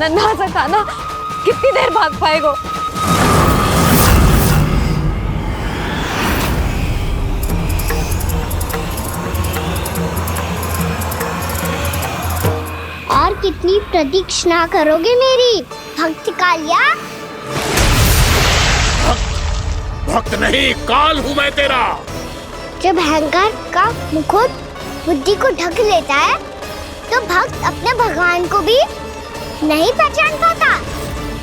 नन्हा सा कान्हा कितनी देर भाग पाएगा? और कितनी प्रतीक्षा करोगे मेरी भक्त कालिया? भक्त नहीं, काल हूँ मैं तेरा। जब अहंकार का मुकुट बुद्धि को ढक लेता है तो भक्त अपने भगवान को भी नहीं पहचान पाता।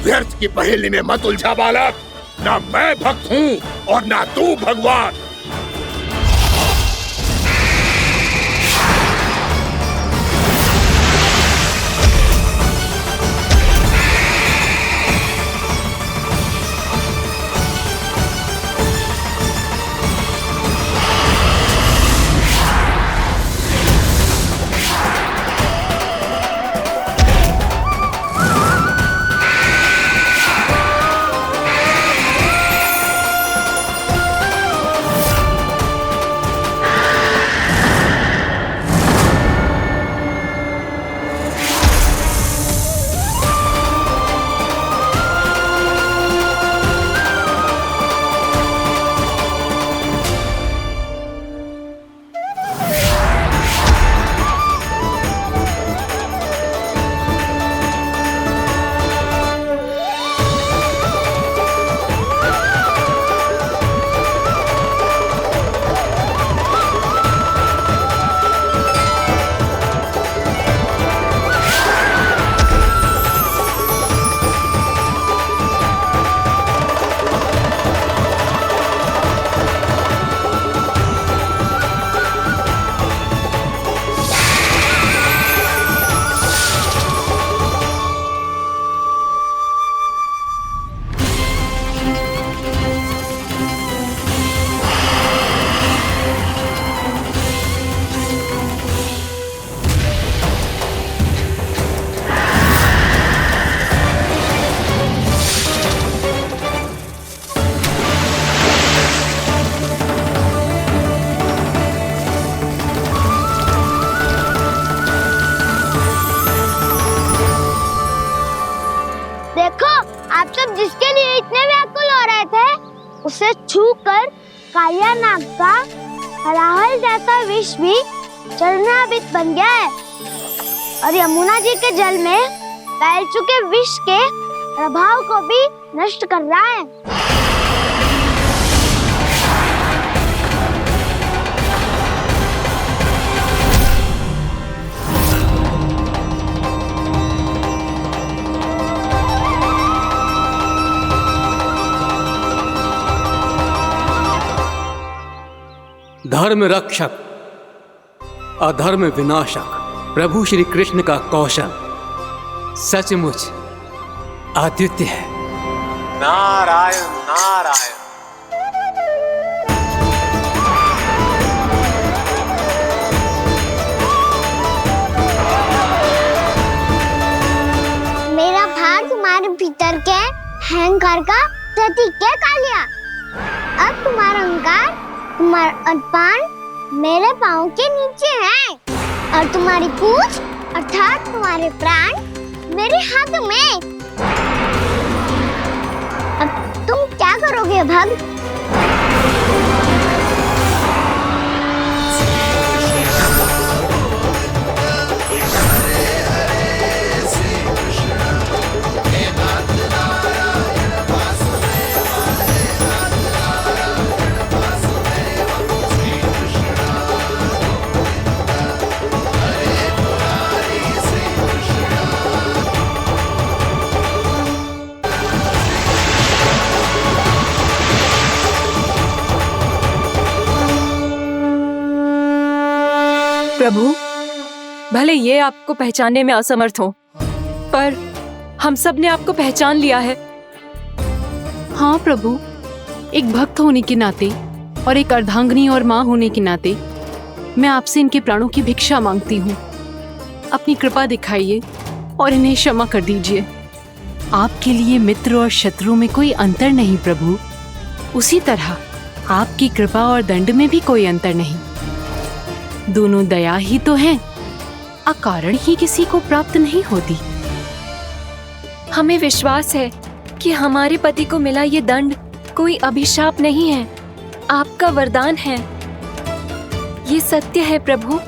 व्यर्थ की पहेली में मत उलझा बालक। ना मैं भक्त हूँ और ना तू भगवान। जिसके लिए इतने व्याकुल हो रहे थे, उसे छूकर कालिया नाग का हलाहल जैसा विष भी चरणामृत बन गया है और यमुना जी के जल में फैल चुके विष के प्रभाव को भी नष्ट कर रहा है। धर्म रक्षक, अधर्म विनाशक प्रभु श्री कृष्ण का कौशल सचमुच अद्वितीय है। नारायण नारायण। मेरा भार तुम्हारे भीतर के अहंकार का प्रतीक है कालिया। अब तुम्हारा अहंकार, तुम्हारा अरपान मेरे पाँव के नीचे है और तुम्हारी पूंछ अर्थात तुम्हारे प्राण मेरे हाथ में। अब तुम क्या करोगे भक्त? प्रभु, भले ये आपको पहचानने में असमर्थ हो, पर हम सब ने आपको पहचान लिया है। हाँ प्रभु, एक भक्त होने के नाते और एक अर्धांगिनी और माँ होने के नाते मैं आपसे इनके प्राणों की भिक्षा मांगती हूँ। अपनी कृपा दिखाइए और इन्हें क्षमा कर दीजिए। आपके लिए मित्र और शत्रु में कोई अंतर नहीं प्रभु। उसी तरह आपकी कृपा और दंड में भी कोई अंतर नहीं। दोनों दया ही तो हैं, अकारण ही किसी को प्राप्त नहीं होती। हमें विश्वास है कि हमारे पति को मिला ये दंड कोई अभिशाप नहीं है, आपका वरदान है। ये सत्य है प्रभु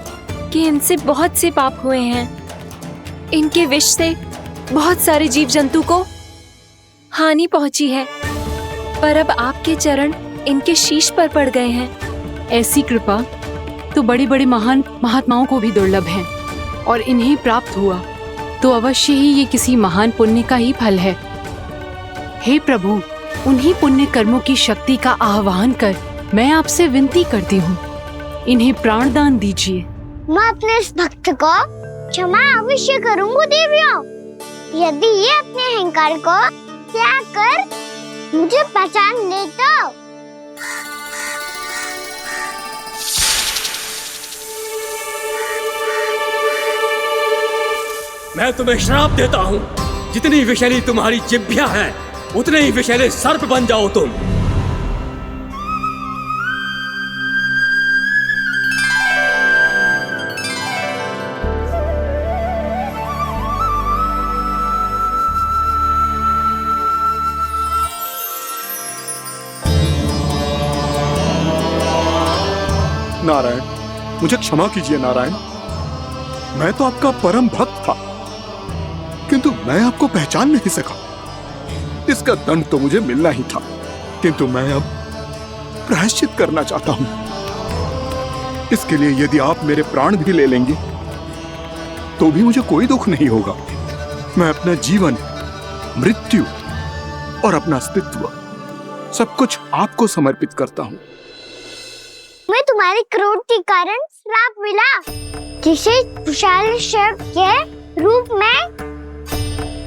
कि इनसे बहुत से पाप हुए हैं। इनके विष से बहुत सारे जीव जंतु को हानि पहुंची है, पर अब आपके चरण इनके शीश पर पड़ गए हैं। ऐसी कृपा तो बड़े बड़े महान महात्माओं को भी दुर्लभ है, और इन्हें प्राप्त हुआ तो अवश्य ही ये किसी महान पुण्य का ही फल है। हे प्रभु, उन्हीं पुण्य कर्मों की शक्ति का आह्वान कर मैं आपसे विनती करती हूँ, इन्हें प्राण दान दीजिए। मैं अपने इस भक्त को क्षमा अवश्य करूंगा देवियों, यदि ये अपने अहंकार को त्याग कर मुझे पहचान ले तो। मैं तुम्हें श्राप देता हूँ, जितनी विषैली तुम्हारी जिह्वा है उतने ही विषैले सर्प बन जाओ तुम। नारायण, मुझे क्षमा कीजिए नारायण। मैं तो आपका परम भक्त था, किंतु मैं आपको पहचान नहीं सका। इसका दंड तो मुझे मिलना ही था, किंतु मैं अब प्रायश्चित करना चाहता हूं। इसके लिए यदि आप मेरे प्राण भी ले लेंगे तो भी मुझे कोई दुख नहीं होगा। मैं अपना जीवन, मृत्यु और अपना अस्तित्व सब कुछ आपको समर्पित करता हूं। मैं तुम्हारे क्रोध के कारण श्राप मिला, जिसे विशाल सर्प के रूप में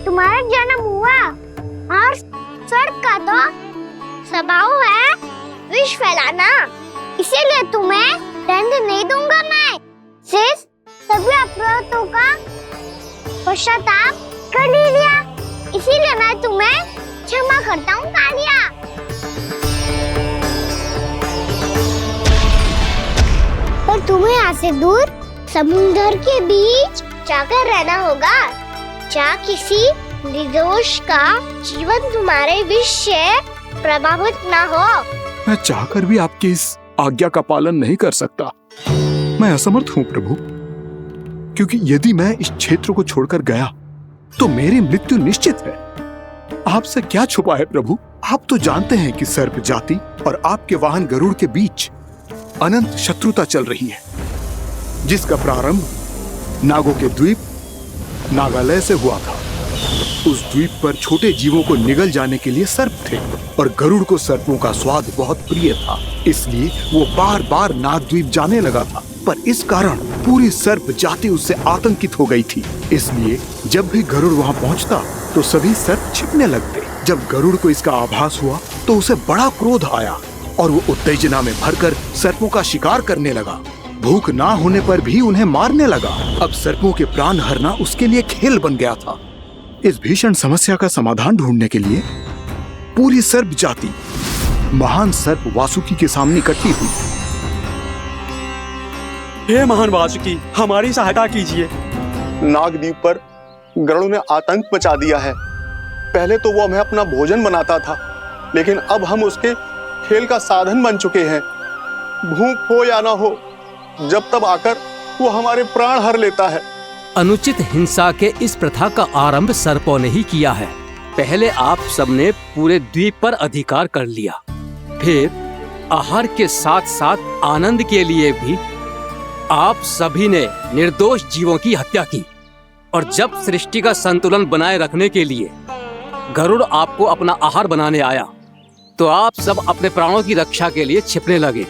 तुम्हारा जन्म हुआ, और सर्प का तो स्वभाव है विष फैलाना, इसीलिए तुम्हें दंड नहीं दूंगा। मैं सिर्फ सभी अपराधों का पश्चाताप कर लिया, इसीलिए मैं तुम्हें क्षमा करता हूँ कालिया। पर तुम्हें यहाँ से दूर समुद्र के बीच जाकर रहना होगा, जहाँ किसी निर्दोष का जीवन तुम्हारे विष से प्रभावित ना हो। मैं चाहकर भी आपकी इस आज्ञा का पालन नहीं कर सकता। मैं असमर्थ हूँ प्रभु, क्योंकि यदि मैं इस क्षेत्र को छोड़कर गया तो मेरी मृत्यु निश्चित है। आपसे क्या छुपा है प्रभु? आप तो जानते हैं कि सर्प जाति और आपके वाहन गरुड़ के बीच अनंत शत्रुता चल रही है, जिसका प्रारंभ नागों के द्वीप नागालय से हुआ था। उस द्वीप पर छोटे जीवों को निगल जाने के लिए सर्प थे, और गरुड़ को सर्पों का स्वाद बहुत प्रिय था, इसलिए वो बार बार नागद्वीप जाने लगा था। पर इस कारण पूरी सर्प जाति उससे आतंकित हो गई थी, इसलिए जब भी गरुड़ वहां पहुंचता तो सभी सर्प छिपने लगते। जब गरुड़ को इसका आभास हुआ तो उसे बड़ा क्रोध आया, और वो उत्तेजना में भरकर सर्पों का शिकार करने लगा। भूख ना होने पर भी उन्हें मारने लगा। अब सर्पों के प्राण हरना उसके लिए खेल बन गया था। इस भीषण समस्या का समाधान ढूंढने के लिए पूरी सर्प जाति महान सर्प वासुकी के सामने इकट्ठी हुई। हे महान वासुकी, हमारी सहायता कीजिए। नागद्वीप पर गरुड़ ने आतंक मचा दिया है। पहले तो वो हमें अपना भोजन बनाता था, लेकिन अब हम उसके खेल का साधन बन चुके हैं। भूख हो या ना हो, जब तब आकर वो हमारे प्राण हर लेता है। अनुचित हिंसा के इस प्रथा का आरंभ सर्पों ने ही किया है। पहले आप सबने पूरे द्वीप पर अधिकार कर लिया, फिर आहार के साथ साथ आनंद के लिए भी आप सभी ने निर्दोष जीवों की हत्या की। और जब सृष्टि का संतुलन बनाए रखने के लिए गरुड़ आपको अपना आहार बनाने आया, तो आप सब अपने प्राणों की रक्षा के लिए छिपने लगे।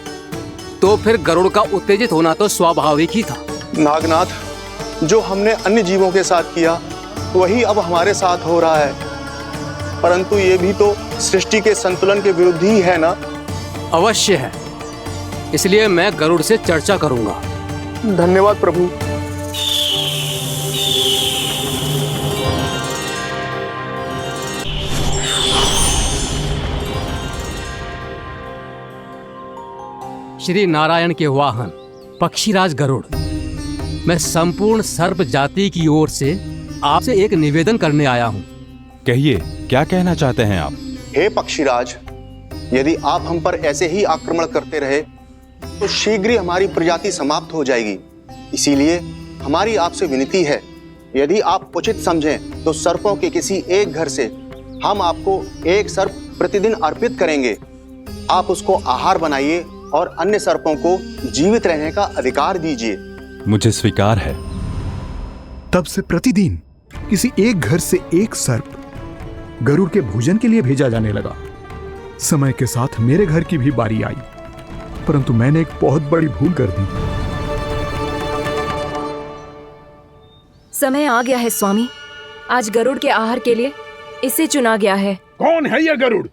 तो फिर गरुड़ का उत्तेजित होना तो स्वाभाविक ही था। नागनाथ, जो हमने अन्य जीवों के साथ किया वही अब हमारे साथ हो रहा है, परंतु ये भी तो सृष्टि के संतुलन के विरुद्ध ही है ना? अवश्य है, इसलिए मैं गरुड़ से चर्चा करूंगा। धन्यवाद प्रभु। श्री नारायण के वाहन पक्षीराज गरुड़, मैं संपूर्ण सर्प जाति की ओर से आपसे एक निवेदन करने आया हूं। कहिए, क्या कहना चाहते हैं आप? हे पक्षीराज, यदि आप हम पर ऐसे ही आक्रमण करते रहे तो शीघ्र ही हमारी प्रजाति समाप्त हो जाएगी। इसीलिए हमारी आपसे विनती है, यदि आप उचित समझें तो सर्पों के किसी एक घर से हम आपको एक सर्प प्रतिदिन अर्पित करेंगे। आप उसको आहार बनाइए और अन्य सर्पों को जीवित रहने का अधिकार दीजिए। मुझे स्वीकार है। तब से प्रतिदिन किसी एक घर से एक सर्प गरुड़ के भोजन के लिए भेजा जाने लगा। समय के साथ मेरे घर की भी बारी आई, परंतु मैंने एक बहुत बड़ी भूल कर दी। समय आ गया है स्वामी, आज गरुड़ के आहार के लिए इसे चुना गया है। कौन है यह गरुड़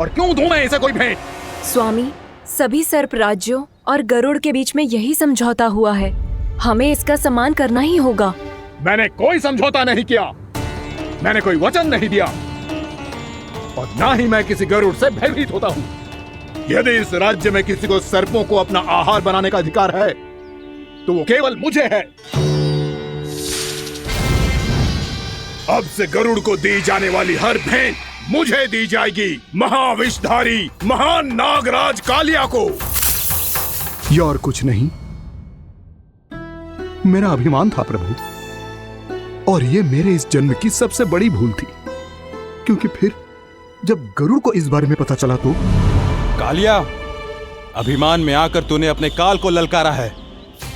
और क्यों दूं मैं इसे कोई भेंट? स्वामी, सभी सर्प राज्यों और गरुड़ के बीच में यही समझौता हुआ है, हमें इसका सम्मान करना ही होगा। मैंने कोई समझौता नहीं किया, मैंने कोई वचन नहीं दिया और ना ही मैं किसी गरुड़ से भयभीत होता हूँ। यदि इस राज्य में किसी को सर्पों को अपना आहार बनाने का अधिकार है तो वो केवल मुझे है। अब से गरुड़ को दी जाने वाली हर भेंट मुझे दी जाएगी, महाविषधारी महान नागराज कालिया को। ये और कुछ नहीं, मेरा अभिमान था प्रभु, और ये मेरे इस जन्म की सबसे बड़ी भूल थी, क्योंकि फिर जब गरुड़ को इस बारे में पता चला तो। कालिया, अभिमान में आकर तूने अपने काल को ललकारा है।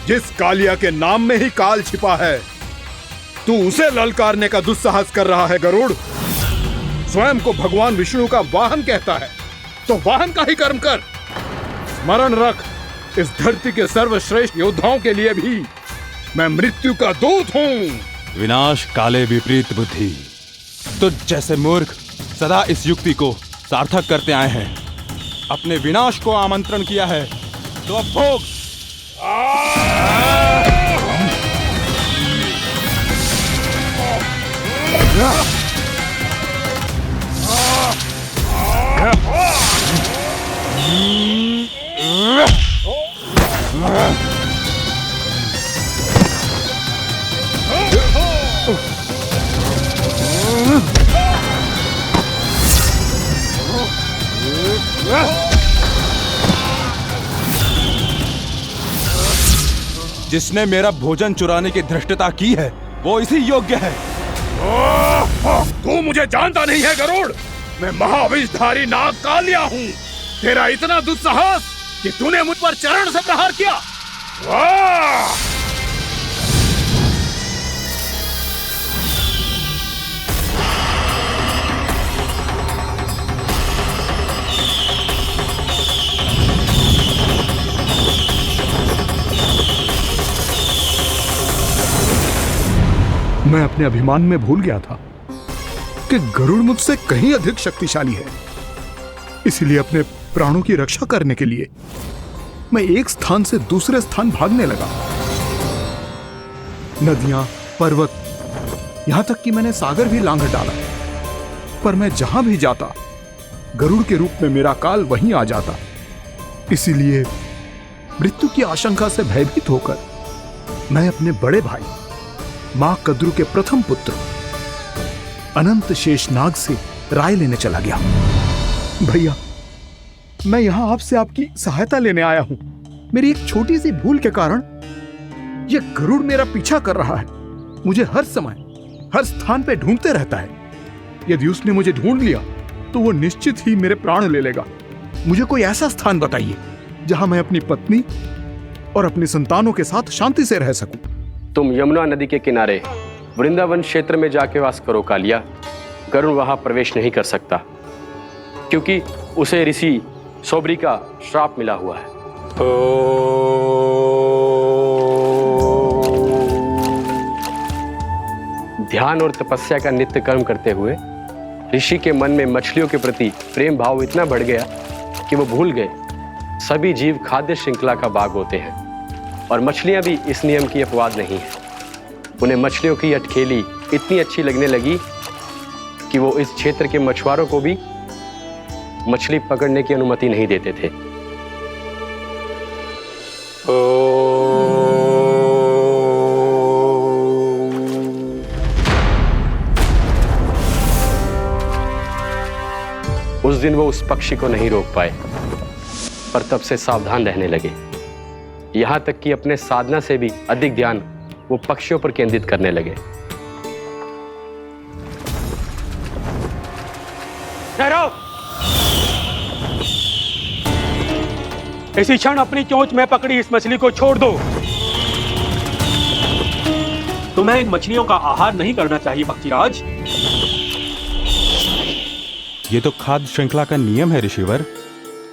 जिस कालिया के नाम में ही काल छिपा है, तू उसे ललकारने का दुस्साहस कर रहा है। गरुड़ स्वयं को भगवान विष्णु का वाहन कहता है, तो वाहन का ही कर्म कर। स्मरण रख, इस धरती के सर्वश्रेष्ठ योद्धाओं के लिए भी मैं मृत्यु का दूत हूँ। विनाश काले विपरीत बुद्धि। तो जैसे मूर्ख सदा इस युक्ति को सार्थक करते आए हैं, अपने विनाश को आमंत्रण किया है, तो अब भोग। जिसने मेरा भोजन चुराने की धृष्टता की है वो इसी योग्य है। तू मुझे जानता नहीं है गरुड़, मैं महाविषधारी नाग कालिया हूँ। तेरा इतना दुस्साहस कि तूने मुझ पर चरण से प्रहार किया। वाह! मैं अपने अभिमान में भूल गया था कि गरुड़ मुझसे कहीं अधिक शक्तिशाली है। इसलिए अपने प्राणों की रक्षा करने के लिए मैं एक स्थान से दूसरे स्थान भागने लगा। नदियां, पर्वत, यहां तक कि मैंने सागर भी लांघ डाला, पर मैं जहां भी जाता गरुड़ के रूप में मेरा काल वहीं आ जाता। इसीलिए मृत्यु की आशंका से भयभीत होकर मैं अपने बड़े भाई मां कद्रू के प्रथम पुत्र अनंत शेषनाग से राय लेने चला गया। भैया, मैं यहां आपसे आपकी सहायता लेने आया हूं। मेरी एक छोटी सी भूल के कारण यह गरुड़ मेरा पीछा कर रहा है, मुझे हर समय हर स्थान पे ढूंढते रहता है। यदि उसने मुझे ढूंढ लिया तो वो निश्चित ही मेरे प्राण ले लेगा। मुझे कोई ऐसा स्थान बताइए जहां मैं अपनी पत्नी और अपनी संतानों के साथ शांति से रह सकूं। तुम यमुना नदी के किनारे वृंदावन क्षेत्र में जाके वास करो कालिया। गरुड़ वहां प्रवेश नहीं कर सकता, क्योंकि उसे ऋषि सोबरी का श्राप मिला हुआ है। ध्यान और तपस्या का नित्य कर्म करते हुए ऋषि के मन में मछलियों के प्रति प्रेम भाव इतना बढ़ गया कि वो भूल गए सभी जीव खाद्य श्रृंखला का भाग होते हैं, और मछलियां भी इस नियम की अपवाद नहीं है। उन्हें मछलियों की अटखेली इतनी अच्छी लगने लगी कि वो इस क्षेत्र के मछुआरों को भी मछली पकड़ने की अनुमति नहीं देते थे। उस दिन वो उस पक्षी को नहीं रोक पाए, पर तब से सावधान रहने लगे। यहां तक कि अपने साधना से भी अधिक ध्यान वो पक्षियों पर केंद्रित करने लगे। ठहरो! इसी क्षण अपनी चोंच में पकड़ी इस मछली को छोड़ दो। तुम्हें इन मछलियों का आहार नहीं करना चाहिए पक्षीराज। ये तो खाद्य श्रृंखला का नियम है ऋषिवर।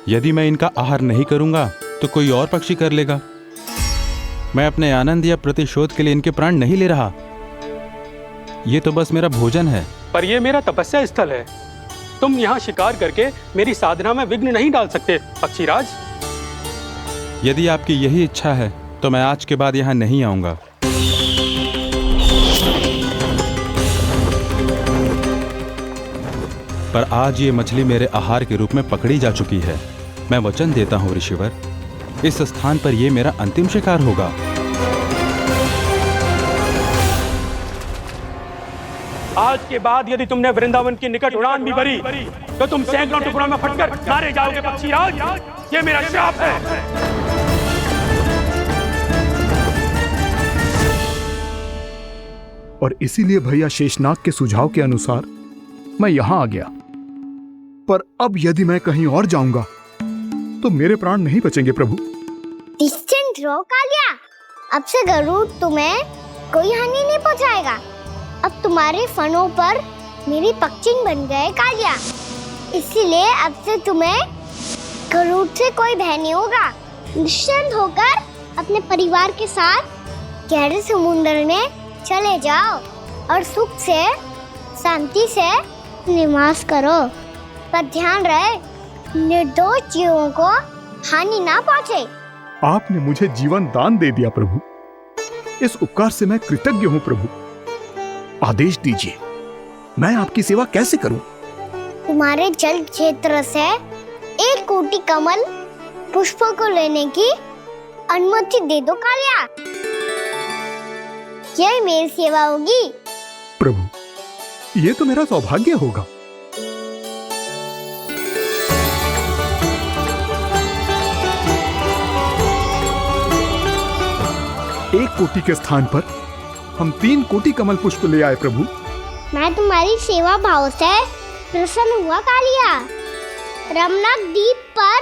यदि मैं इनका आहार नहीं करूंगा तो कोई और पक्षी कर लेगा। मैं अपने आनंद या प्रतिशोध के लिए इनके प्राण नहीं ले रहा। ये तो बस मेरा भोजन है। पर यह मेरा तपस्या स्थल है। तुम यहाँ शिकार करके मेरी साधना में विघ्न नहीं डाल सकते पक्षीराज। यदि आपकी यही इच्छा है तो मैं आज के बाद यहाँ नहीं आऊंगा। पर आज ये मछली मेरे आहार के रूप में पकड़ी जा चुकी है। मैं वचन देता हूँ ऋषिवर, इस स्थान पर यह मेरा अंतिम शिकार होगा। आज के बाद यदि तुमने वृंदावन की निकट उड़ान भी भरी तो तुम सैकड़ों टुकड़ों में फटकर मारे जाओगे पक्षीराज। ये मेरा श्राप है। और इसीलिए भैया शेषनाग के सुझाव के अनुसार मैं यहां आ गया। पर अब यदि मैं कहीं और जाऊंगा तो मेरे प्राण नहीं बचेंगे प्रभु। निश्चिंत रहो कालिया, अब से गरुड़ तुम्हें कोई हानि नहीं पहुंचाएगा। अब तुम्हारे फनों पर मेरी पक्षिन बन गए कालिया, इसीलिए अब से तुम्हें गरुड़ से कोई भय नहीं होगा। निश्चिंत होकर अपने परिवार के साथ गहरे समुद्र में चले जाओ और सुख से शांति से निवास करो। पर ध्यान रहे निर्दोष जीवों को हानि ना पहुंचे। आपने मुझे जीवन दान दे दिया प्रभु, इस उपकार से मैं कृतज्ञ हूँ प्रभु। आदेश दीजिए, मैं आपकी सेवा कैसे करूं? तुम्हारे जल क्षेत्र से 1 कोटि कमल पुष्पों को लेने की अनुमति दे दो कालिया। यही मेरी सेवा होगी प्रभु। ये तो मेरा सौभाग्य होगा। 1 कोटि के स्थान पर हम 3 कोटि कमल पुष्प ले आए प्रभु। मैं तुम्हारी सेवा भाव से प्रसन्न हुआ कालिया। रमणक द्वीप पर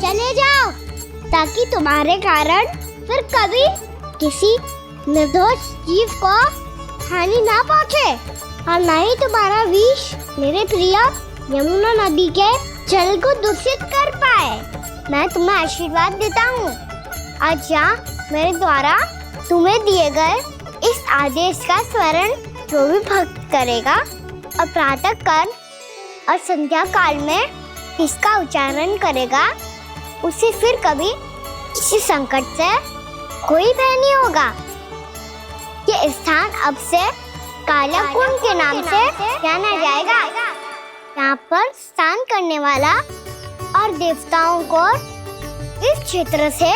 चले जाओ ताकि तुम्हारे कारण फिर कभी किसी निर्दोष जीव को हानि ना पहुंचे और न ही तुम्हारा विष मेरे प्रिय यमुना नदी के जल को दूषित कर पाए। मैं तुम्हें आशीर्वाद देता हूँ। आज यहाँ मेरे द्वारा तुम्हें दिए गए इस आदेश का स्मरण जो भी भक्त करेगा और प्रातः काल और संध्या काल में इसका उच्चारण करेगा, उसे फिर कभी किसी संकट से कोई भय नहीं होगा। ये स्थान अब से काला कुंड के नाम से जाना जाएगा। यहाँ पर स्नान करने वाला और देवताओं को इस क्षेत्र से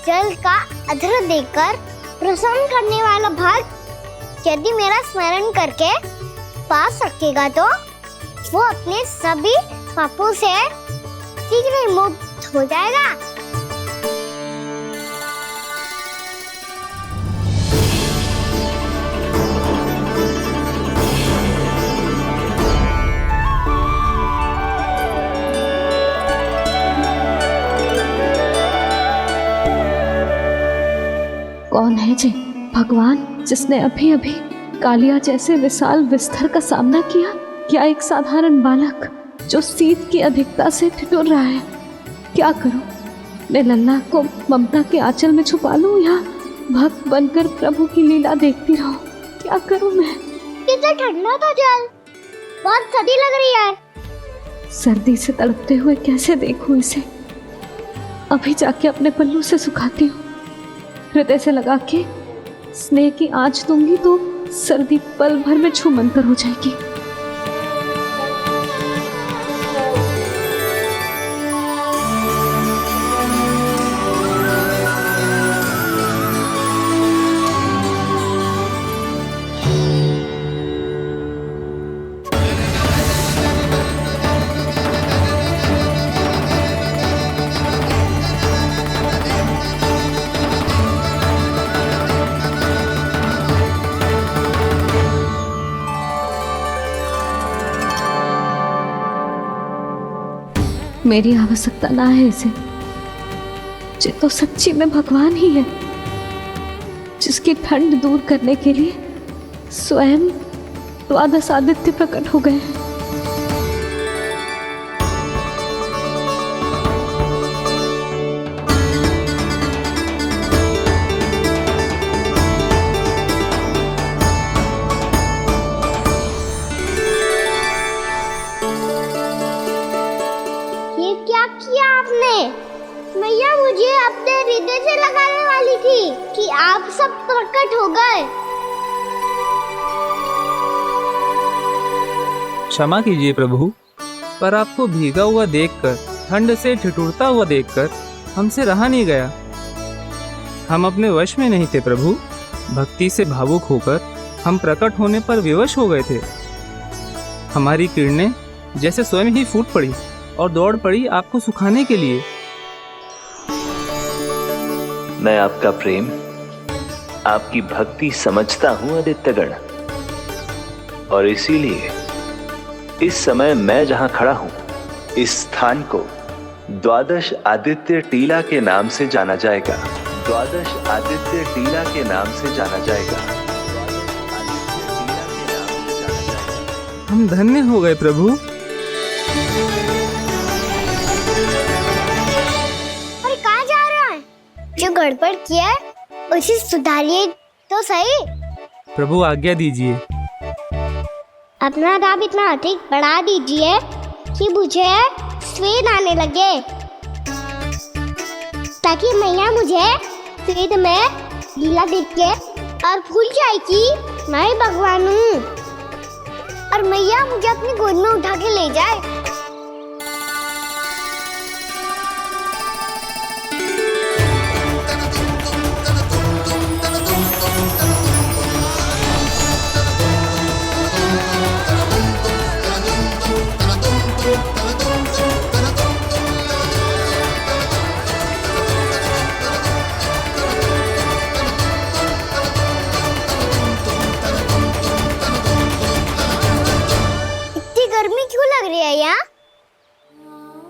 जल का अर्घ्य देकर प्रसन्न करने वाला भक्त यदि मेरा स्मरण करके पा सकेगा तो वो अपने सभी पापों से शीघ्र ही मुक्त हो जाएगा। कौन है जी भगवान जिसने अभी अभी कालिया जैसे विशाल विस्तर का सामना किया? क्या एक साधारण बालक जो शीत की अधिकता से ठिठुर रहा है? क्या करूं? मैं लल्ला को ममता के आंचल में छुपा लूं या भक्त बनकर प्रभु की लीला देखती रहूं? क्या करूं मैं? कितना ठंडा था जल, बहुत सर्दी लग रही है। सर्दी से तड़पते हुए कैसे देखूं इसे? अभी जाके अपने पल्लू से सुखाती हूँ। हृदय से लगा के स्नेह की आंच दूंगी तो सर्दी पल भर में छूमंतर हो जाएगी। मेरी आवश्यकता ना है इसे। ये तो सच्ची में भगवान ही है, जिसकी ठंड दूर करने के लिए स्वयं द्वादश आदित्य प्रकट हो गए हैं। ये क्या किया आपने? मैया मुझे अपने हृदय से लगाने वाली थी कि आप सब प्रकट हो गए। क्षमा कीजिए प्रभु, पर आपको भीगा हुआ देखकर, ठंड से ठिठुरता हुआ देखकर हमसे रहा नहीं गया। हम अपने वश में नहीं थे प्रभु। भक्ति से भावुक होकर हम प्रकट होने पर विवश हो गए थे। हमारी किरणें जैसे स्वयं ही फूट पड़ी और दौड़ पड़ी आपको सुखाने के लिए। मैं आपका प्रेम, आपकी भक्ति समझता हूं आदित्यगण, और इसीलिए इस समय मैं जहां खड़ा हूं, इस स्थान को द्वादश आदित्य टीला के नाम से जाना जाएगा। द्वादश आदित्य टीला के नाम से जाना जाएगा। हम धन्य हो गए प्रभु। अरे कहाँ जा रहा है? जो गड़बड़ किया है उसे सुधारिए तो सही। प्रभु आज्ञा दीजिए। अपना दाब इतना अधिक बढ़ा दीजिए कि मुझे स्वेद आने लगे, ताकि मैया मुझे स्वेद में लीला देख के और भूल जाए कि मैं भगवान हूँ, और मैया मुझे अपनी गोद में उठा के ले जाए।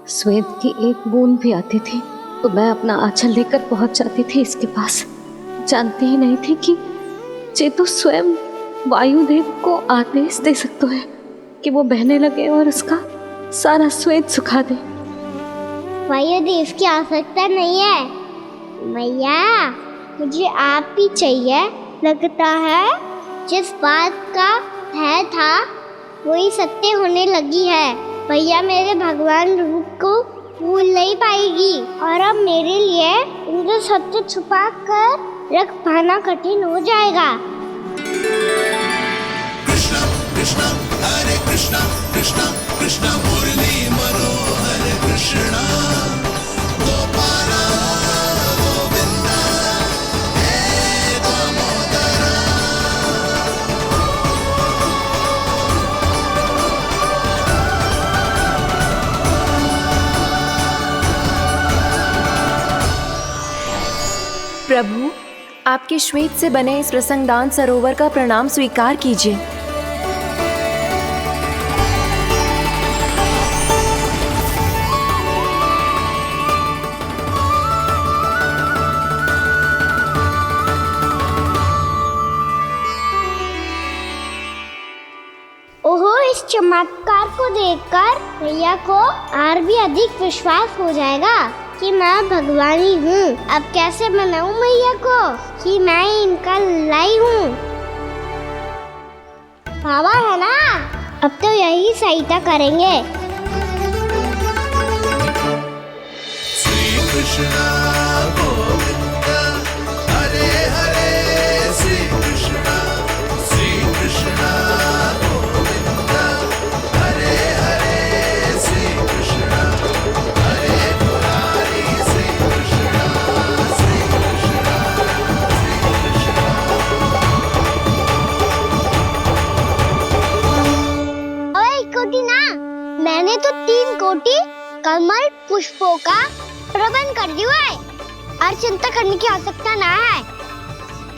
श्वेत की एक बूंद भी आती थी तो मैं अपना आंचल लेकर पहुंच जाती थी इसके पास। जानती ही नहीं थी कि चेतु स्वयं वायुदेव को आदेश दे सकता है कि वो बहने लगे और उसका सारा श्वेत सुखा दे। वायुदेव की आवश्यकता नहीं है मैया, मुझे आप ही चाहिए। लगता है जिस बात का भय था वही सत्य होने लगी है। भैया मेरे भगवान रूप को भूल नहीं पाएगी, और अब मेरे लिए उनके सत्य छुपा कर रख पाना कठिन हो जाएगा। कृष्णा कृष्णा हरे कृष्णा कृष्णा कृष्णा मुरली मनोहर कृष्णा गोपाला गोविंदा हे दामोदरा। प्रभु, आपके श्वेत से बने इस प्रसंगदान सरोवर का प्रणाम स्वीकार कीजिए। ओहो, इस चमत्कार को देखकर भैया को और भी अधिक विश्वास हो जाएगा कि मैं भगवानी हूँ। अब कैसे मनाऊं मैया को कि मैं इनका लाई हूँ। बाबा है ना, अब तो यही सहायता करेंगे। श्री कृष्णा गोविंदा हरे हरे श्री कृष्णा गोविंदा हरे हरे श्री कृष्णा हरे मुरारी श्री कृष्णा श्री कृष्णा श्री कृष्णा। ओए कोटि ना, मैंने तो 3 कोटि कमल पुष्पों का प्रबंध कर दिया है और चिंता करने की आवश्यकता ना है।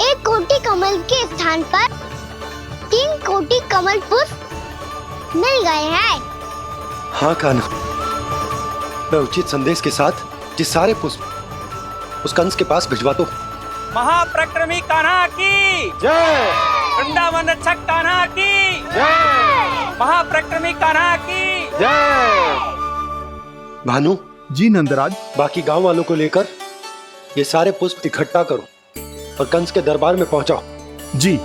1 कोटि कमल के स्थान पर 3 कोटि कमल पुष्प मिल गए हैं। हाँ कान्हा, मैं उचित संदेश के साथ ये सारे पुष्प उस कंस के पास भिजवाता हूँ। महाप्रक्रमी कान्हा की जय। वृंदावन रक्षक कान्हा की जय। महाप्रक्रमी कान्हा की जय। भानु जी नंदराज, बाकी गांव वालों को लेकर ये सारे पुष्प इकट्ठा करो और कंस के दरबार में पहुंचाओ। जी।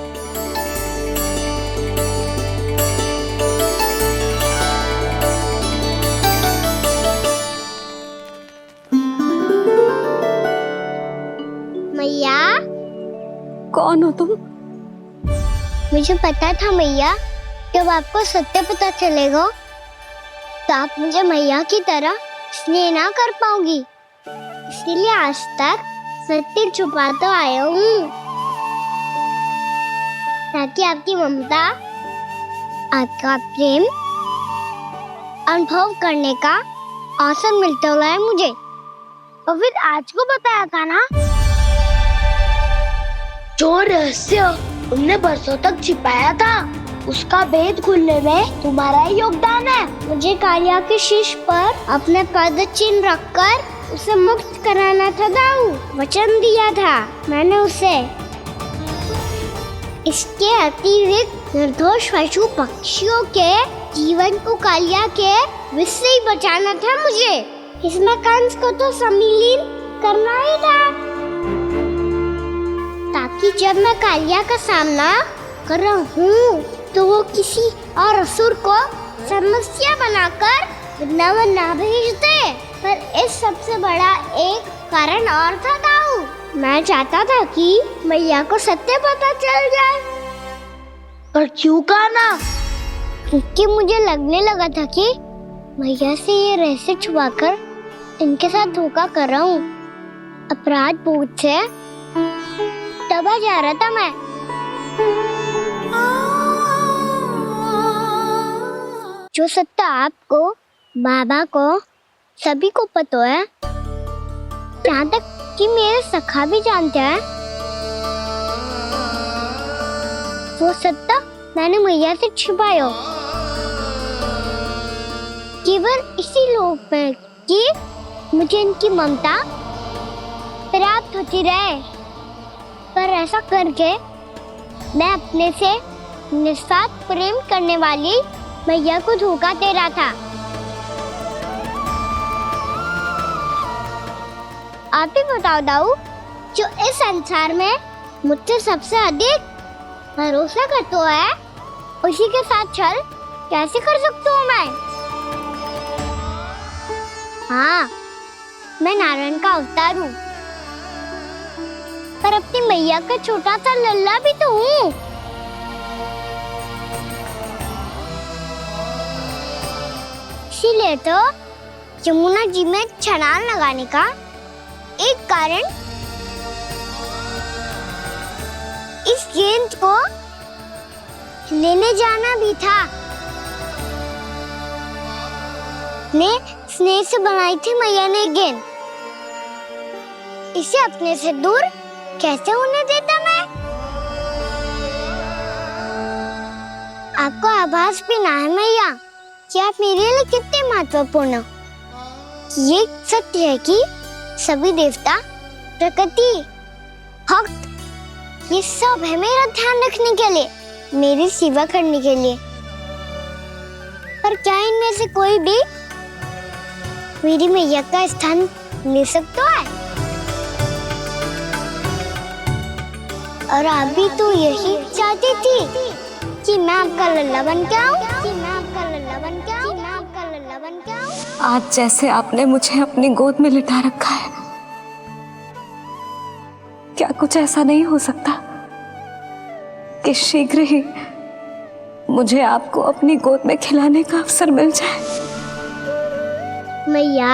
मैया, कौन हो तुम? मुझे पता था मैया, जब आपको सत्य पता चलेगा तो आप मुझे मैया की तरह स्नेह ना कर पाओगी, इसलिए आज तक सत्य छुपा तो आया हूँ, ताकि आपकी ममता, आपका प्रेम अनुभव करने का अवसर मिलता रहा है मुझे। और फिर आज को बताया था ना, जो रहस्य तुमने बरसों तक छिपाया था, उसका भेद खुलने में तुम्हारा ही योगदान है। मुझे कालिया के शीश पर अपने पद चिन्ह रखकर उसे मुक्त कराना था दाऊ, वचन दिया था मैंने उसे। इसके अतिरिक्त निर्दोष पशु पक्षियों के जीवन को कालिया के विष से ही बचाना था मुझे। इसमें कंस को तो सम्मिलित करना ही था, ताकि जब मैं कालिया का सामना कर रहा हूँ तो वो किसी और असुर को समस्या बनाकर वृंदावन ना भेज दे। पर इस सबसे बड़ा एक कारण और था दाऊ, मैं चाहता था कि मैया को सत्य पता चल जाए। पर क्यों कहा ना? क्योंकि मुझे लगने लगा था कि मैया से ये रहस्य छुपाकर इनके साथ धोखा कर रहा हूँ। अपराध बोझ से दबा जा रहा था मैं। जो सत्य आपको, बाबा को, सभी को पता है, यहाँ तक कि मेरे सखा भी जानते हैं, वो सत्य मैंने मैया से छिपाया केवल इसी लोक में कि मुझे इनकी ममता प्राप्त होती रहे। पर ऐसा करके मैं अपने से निस्वार्थ प्रेम करने वाली मैया को धोखा दे रहा था। आप ही बताओ दाऊ, जो इस संसार में मुझसे सबसे अधिक भरोसा करता है, उसी के साथ छल कैसे कर सकता हूँ मैं? हाँ, मैं नारायण का अवतार हूँ, पर अपनी मैया का छोटा सा लल्ला भी तो हूँ। इसीलिए तो यमुना जी में छलांग लगाने का एक कारण इस गेंद को लेने जाना भी था। स्नेह से बनाई थी मैया ने गेंद, इसे अपने से दूर कैसे होने देता मैं? आपको आभास भी ना है मैया कि आप मेरे लिए कितने महत्वपूर्ण हो। ये सत्य है कि सभी देवता, प्रकृति, भक्त, ये सब है मेरा ध्यान रखने के लिए, मेरी सेवा करने के लिए। पर क्या इनमें से कोई भी मेरी मैया का स्थान ले सकता है? और आप भी तो यही चाहती थी कि मैं आपका लल्ला बन के आऊं, आज जैसे आपने मुझे अपनी गोद में लिटा रखा है, क्या कुछ ऐसा नहीं हो सकता कि शीघ्र ही मुझे आपको अपनी गोद में खिलाने का अवसर मिल जाए? मैया,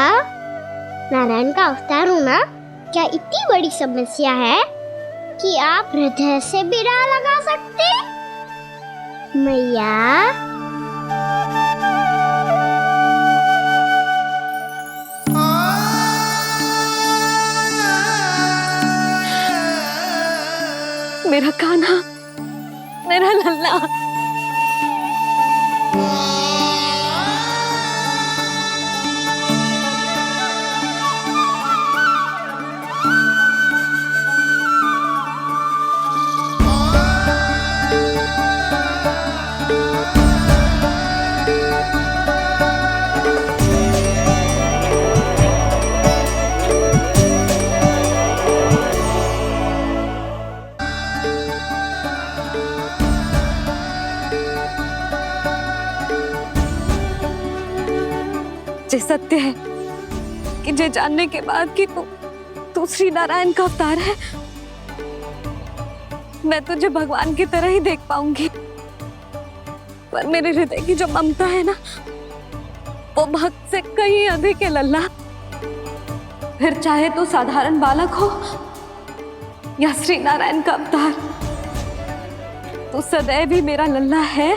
नारायण का अवतार होना क्या इतनी बड़ी समस्या है कि आप हृदय से भी राह लगा सकते? मैया, मेरा कान्हा, मेरा लल्ला। जे सत्य है कि जे जानने के बाद कि तू श्री नारायण का अवतार है, मैं तुझे भगवान की तरह ही देख पाऊंगी। पर मेरे हृदय की जो ममता है ना, वो भक्त से कहीं अधिक है लल्ला। फिर चाहे तू साधारण बालक हो या श्री नारायण का अवतार, तू सदैव ही मेरा लल्ला है,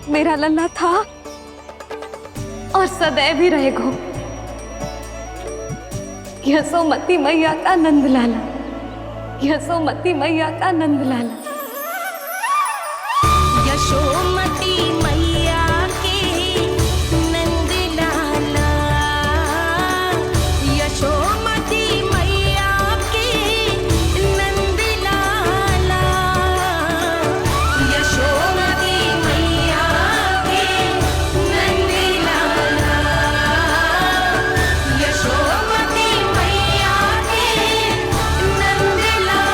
मेरा लल्ला था और सदैव ही रहेगा। यशोमती मैया का नंद लाला, यशोमती मैया का नंद लाला। यशोमती मैया के नंद लाला, यशोमती मैया के नंद लाला, यशोमती मैया के नंद लाला, यशोमती मैया के नंद लाला।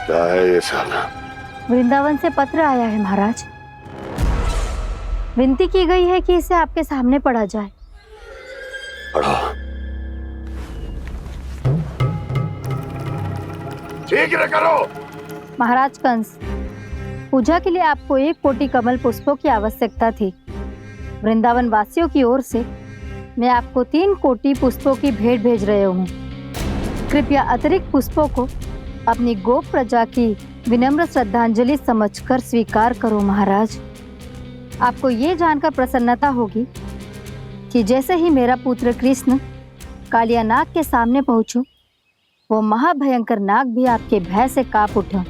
क्या है ये सब? वृंदावन से पत्र आया है महाराज। विनती की गई है कि इसे आपके सामने पढ़ा जाए। पढ़ो। शीघ्र करो। महाराज कंस, पूजा के लिए आपको 1 कोटि कमल पुष्पों की आवश्यकता थी। वृंदावन वासियों की ओर से मैं आपको 3 कोटि पुष्पों की भेंट भेज रहे हूँ। कृपया अतिरिक्त पुष्पों को अपनी गोप प्रजा की विनम्र श्रद्धांजलि समझकर स्वीकार करो महाराज। आपको ये जानकर प्रसन्नता होगी कि जैसे ही मेरा पुत्र कृष्ण कालिया नाग के सामने पहुंचो, वो महाभयंकर नाग भी आपके भय से कांप उठा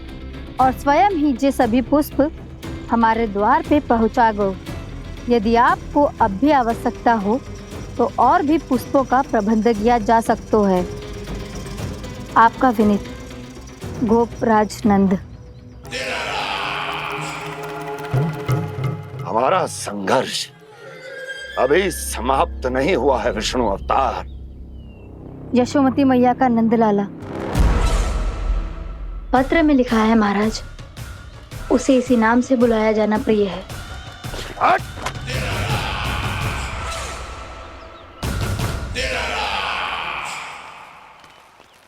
और स्वयं ही जे सभी पुष्प हमारे द्वार पे पहुंचा गो। यदि आपको अब भी आवश्यकता हो तो और भी पुष्पों का प्रबंध किया जा सकता है। आपका विनीत गोपराज नंद। हमारा संघर्ष अभी समाप्त नहीं हुआ है विष्णु अवतार। यशोमती मैया का नंदलाला। पत्र में लिखा है महाराज, उसे इसी नाम से बुलाया जाना प्रिय है।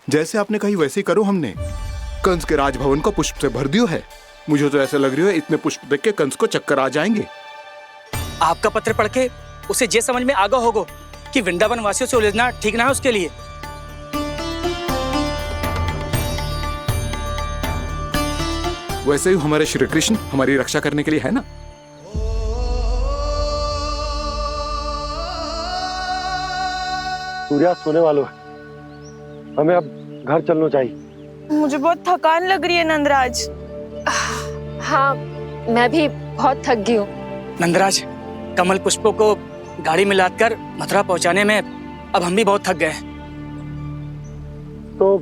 जैसे आपने कही वैसे ही करो। हमने कंस के राजभवन को पुष्प से भर दियो है। मुझे तो ऐसा लग रही है इतने पुष्प देख के कंस को चक्कर आ जाएंगे। आपका पत्र पढ़ के उसे ये समझ में आगा होगा कि वृंदावन वासियों से उलझना ठीक ना है उसके लिए। वैसे ही हमारे श्री कृष्ण हमारी रक्षा करने के लिए है ना। सूर्यास्त होने वाला है, हमें अब घर चलना चाहिए। मुझे बहुत थकान लग रही है नंदराज। हाँ, मैं भी बहुत थक गई हूँ। नंदराज, कमल पुष्पों को गाड़ी में लादकर मथुरा पहुंचाने में अब हम भी बहुत थक गए। तो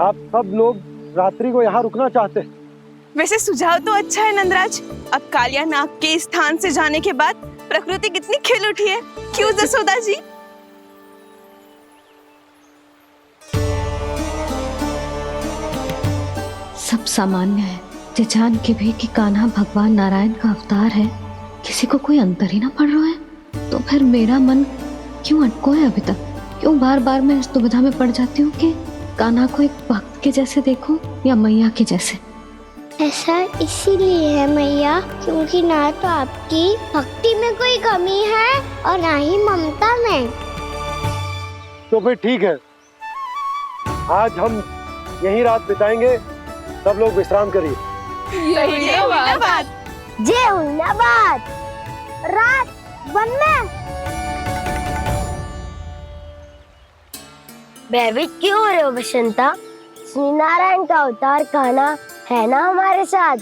आप सब लोग रात्रि को यहाँ रुकना चाहते हैं? वैसे सुझाव तो अच्छा है नंदराज। अब कालिया नाग के स्थान से जाने के बाद प्रकृति कितनी खिल उठी है, क्यों जसोदा जी? सब सामान्य है, ये जान के भी कि कान्हा भगवान नारायण का अवतार है, किसी को कोई अंतर ही ना पड़ रहा है। तो फिर मेरा मन क्यों अटको है अभी तक? क्यों बार बार मैं इस दुविधा में पड़ जाती हूँ कि कान्हा को एक भक्त के जैसे देखूं या मैया के जैसे? ऐसा इसीलिए है मैया क्योंकि ना तो आपकी भक्ति में कोई कमी है और ना ही ममता में। तो फिर ठीक है, आज हम यहीं रात बिताएंगे। सब लोग विश्राम करिए। जय हुइलाबाद। रात वन में भयभीत क्यों हो रहे हो बसंता? श्री नारायण का अवतार कान्हा है ना हमारे साथ।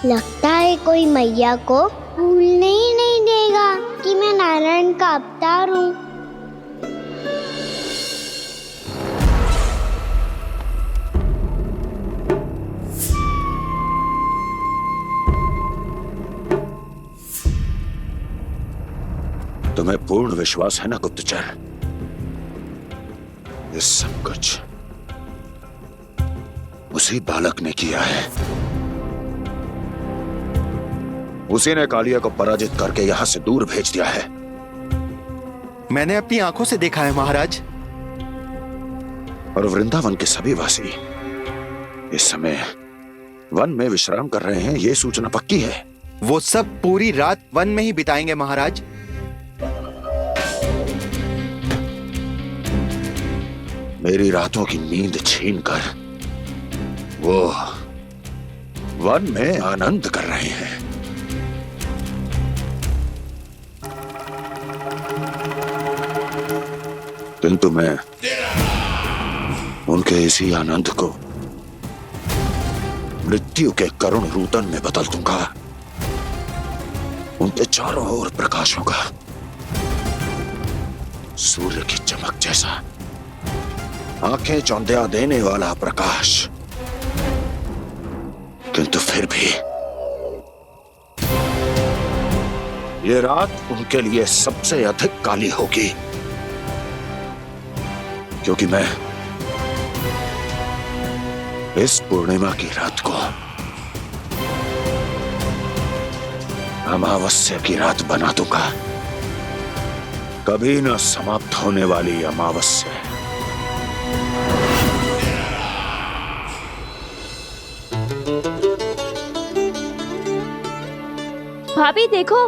लगता है कोई मैया को भूलने ही नहीं देगा कि मैं नारायण का अवतार हूँ। तुम्हें पूर्ण विश्वास है ना गुप्तचर? ये सब कुछ उसी बालक ने किया है। उसी ने कालिया को पराजित करके यहां से दूर भेज दिया है। मैंने अपनी आंखों से देखा है महाराज। और वृंदावन के सभी वासी इस समय वन में विश्राम कर रहे हैं, ये सूचना पक्की है। वो सब पूरी रात वन में ही बिताएंगे महाराज। मेरी रातों की नींद छीनकर वो वन में आनंद कर रहे हैं। किंतु मैं उनके इसी आनंद को मृत्यु के करुण रूतन में बदल दूंगा। उनके चारों ओर प्रकाश होगा, सूर्य की चमक जैसा, आंखें चौंधिया देने वाला प्रकाश। किंतु फिर भी ये रात उनके लिए सबसे अधिक काली होगी, क्योंकि मैं इस पूर्णिमा की रात को अमावस्या की रात बना दूंगा, कभी न समाप्त होने वाली अमावस्या। भाभी देखो,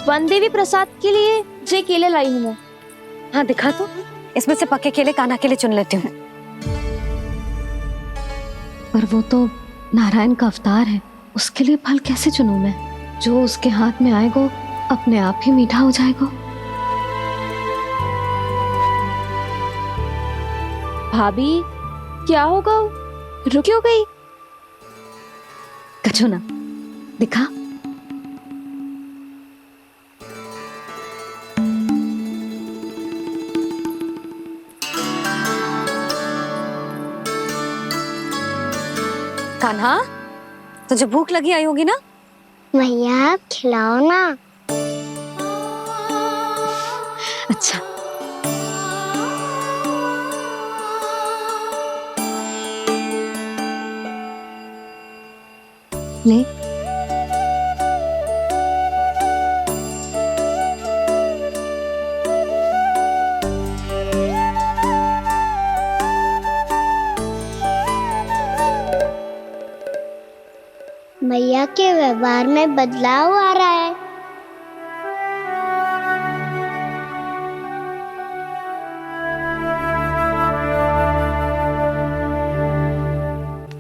वन देवी प्रसाद के लिए जे केले लाई हूँ मैं। हाँ दिखा तो, इसमें से पक्के केले कान्हा के लिए चुन लेती हूँ। पर वो तो नारायण का अवतार है, उसके लिए फल कैसे चुनूं मैं? जो उसके हाथ में आएगा अपने आप ही मीठा हो जाएगा। भाभी क्या होगा? रुक क्यों गई? कछू ना दिखा। कान्हा, तुझे भूख लगी आई होगी ना? भैया खिलाओ ना। अच्छा। ले। भैया के व्यवहार में बदलाव आ रहा है।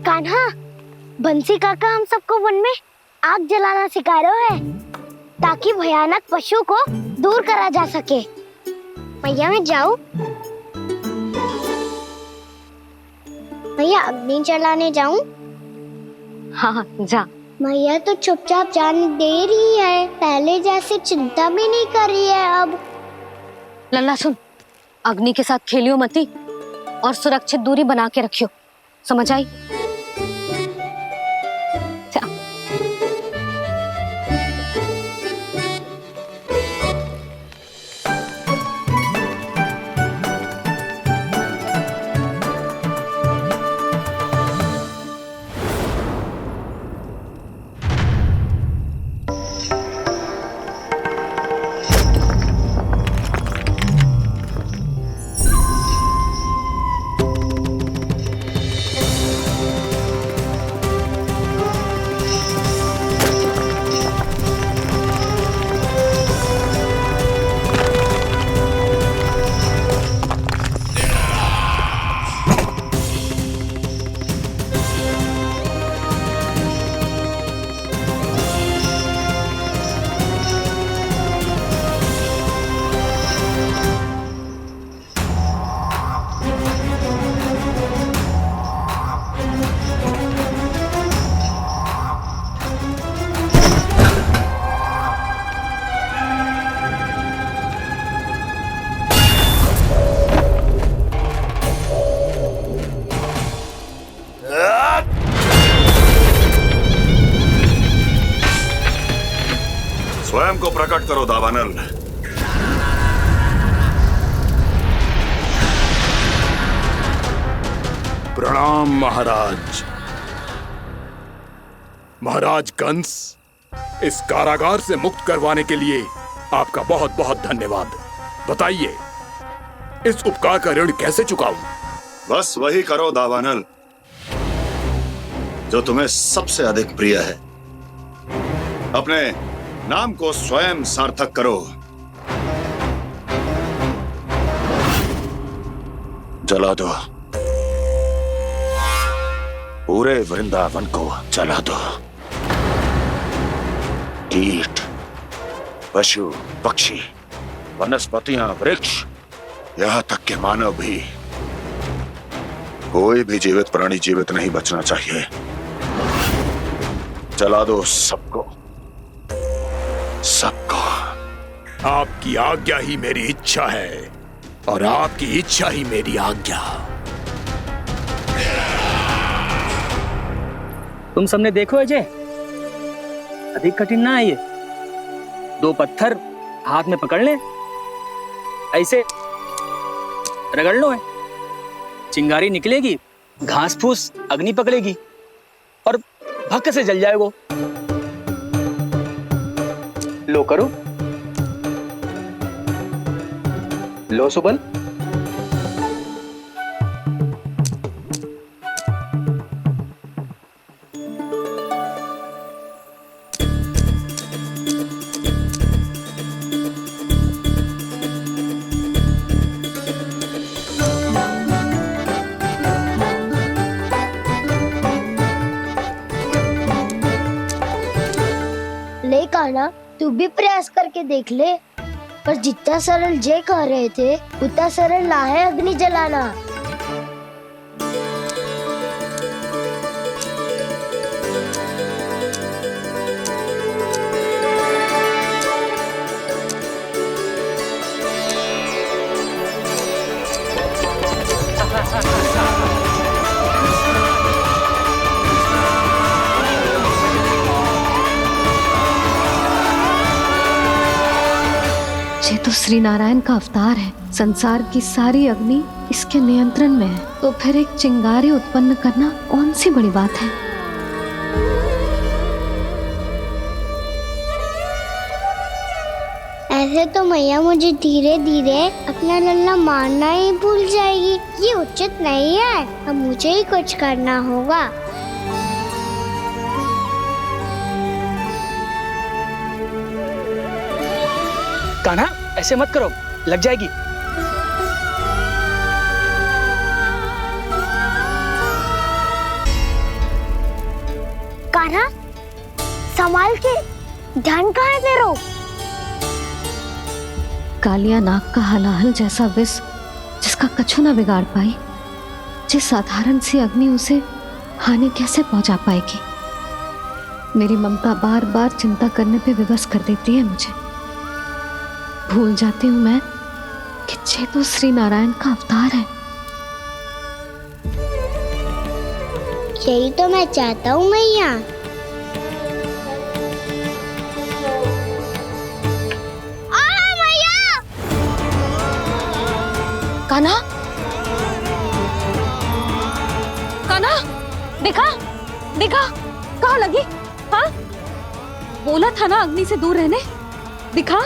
कान्हा, बंसी काका हम सबको वन में आग जलाना सिखा रहे हैं, ताकि भयानक पशु को दूर करा जा सके। भैया मैं जाऊं? भैया अग्नि जलाने जाऊं? हाँ जा। भैया तो चुपचाप जाने दे रही है, पहले जैसे चिंता भी नहीं कर रही है अब। लल्ला सुन, अग्नि के साथ खेलियो मती और सुरक्षित दूरी बना के रखियो, समझ आई? स्वयं को प्रकट करो दावानल। प्रणाम महाराज। महाराज कंस, इस कारागार से मुक्त करवाने के लिए आपका बहुत बहुत धन्यवाद। बताइए, इस उपकार का ऋण कैसे चुकाऊं? बस वही करो दावानल जो तुम्हें सबसे अधिक प्रिय है। अपने नाम को स्वयं सार्थक करो। जला दो, पूरे वृंदावन को जला दो। कीट, पशु, पक्षी, वनस्पतियां, वृक्ष, यहां तक के मानव भी, कोई भी जीवित प्राणी जीवित नहीं बचना चाहिए। जला दो सबको, सबको। आपकी आज्ञा ही मेरी इच्छा है और आपकी इच्छा ही मेरी आज्ञा। तुम सबने देखो अजय, अधिक कठिन ना है ये। 2 पत्थर हाथ में पकड़ ले, ऐसे रगड़ लो है, चिंगारी निकलेगी, घास फूस अग्नि पकड़ेगी और भक्क से जल जाएगा। लो करो, लो सुबल। ले कान्हा, तू भी प्रयास करके देख ले। पर जितना सरल जय कह रहे थे उतना सरल ना है अग्नि जलाना। ये तो श्री नारायण का अवतार है। संसार की सारी अग्नि इसके नियंत्रण में है, तो फिर एक चिंगारी उत्पन्न करना कौन सी बड़ी बात है। ऐसे तो मैया मुझे धीरे धीरे अपना लल्ला मारना ही भूल जाएगी। ये उचित नहीं है, अब मुझे ही कुछ करना होगा। कान्हा, ऐसे मत करो, लग जाएगी। कान्हा, संभाल के, ध्यान कहाँ है तेरो? कालिया नाग का हलाहल जैसा विष जिसका कछु न बिगाड़ पाई, जिस साधारण सी अग्नि उसे हानि कैसे पहुंचा पाएगी। मेरी ममता बार बार चिंता करने पे विवश कर देती है मुझे। भूल जाती हूँ मैं कि ये तो श्री नारायण का अवतार है। यही तो मैं चाहता हूँ मैया। कान्हा, कान्हा, देखा देखा, कहाँ लगी? हाँ, बोला था ना अग्नि से दूर रहने। दिखा,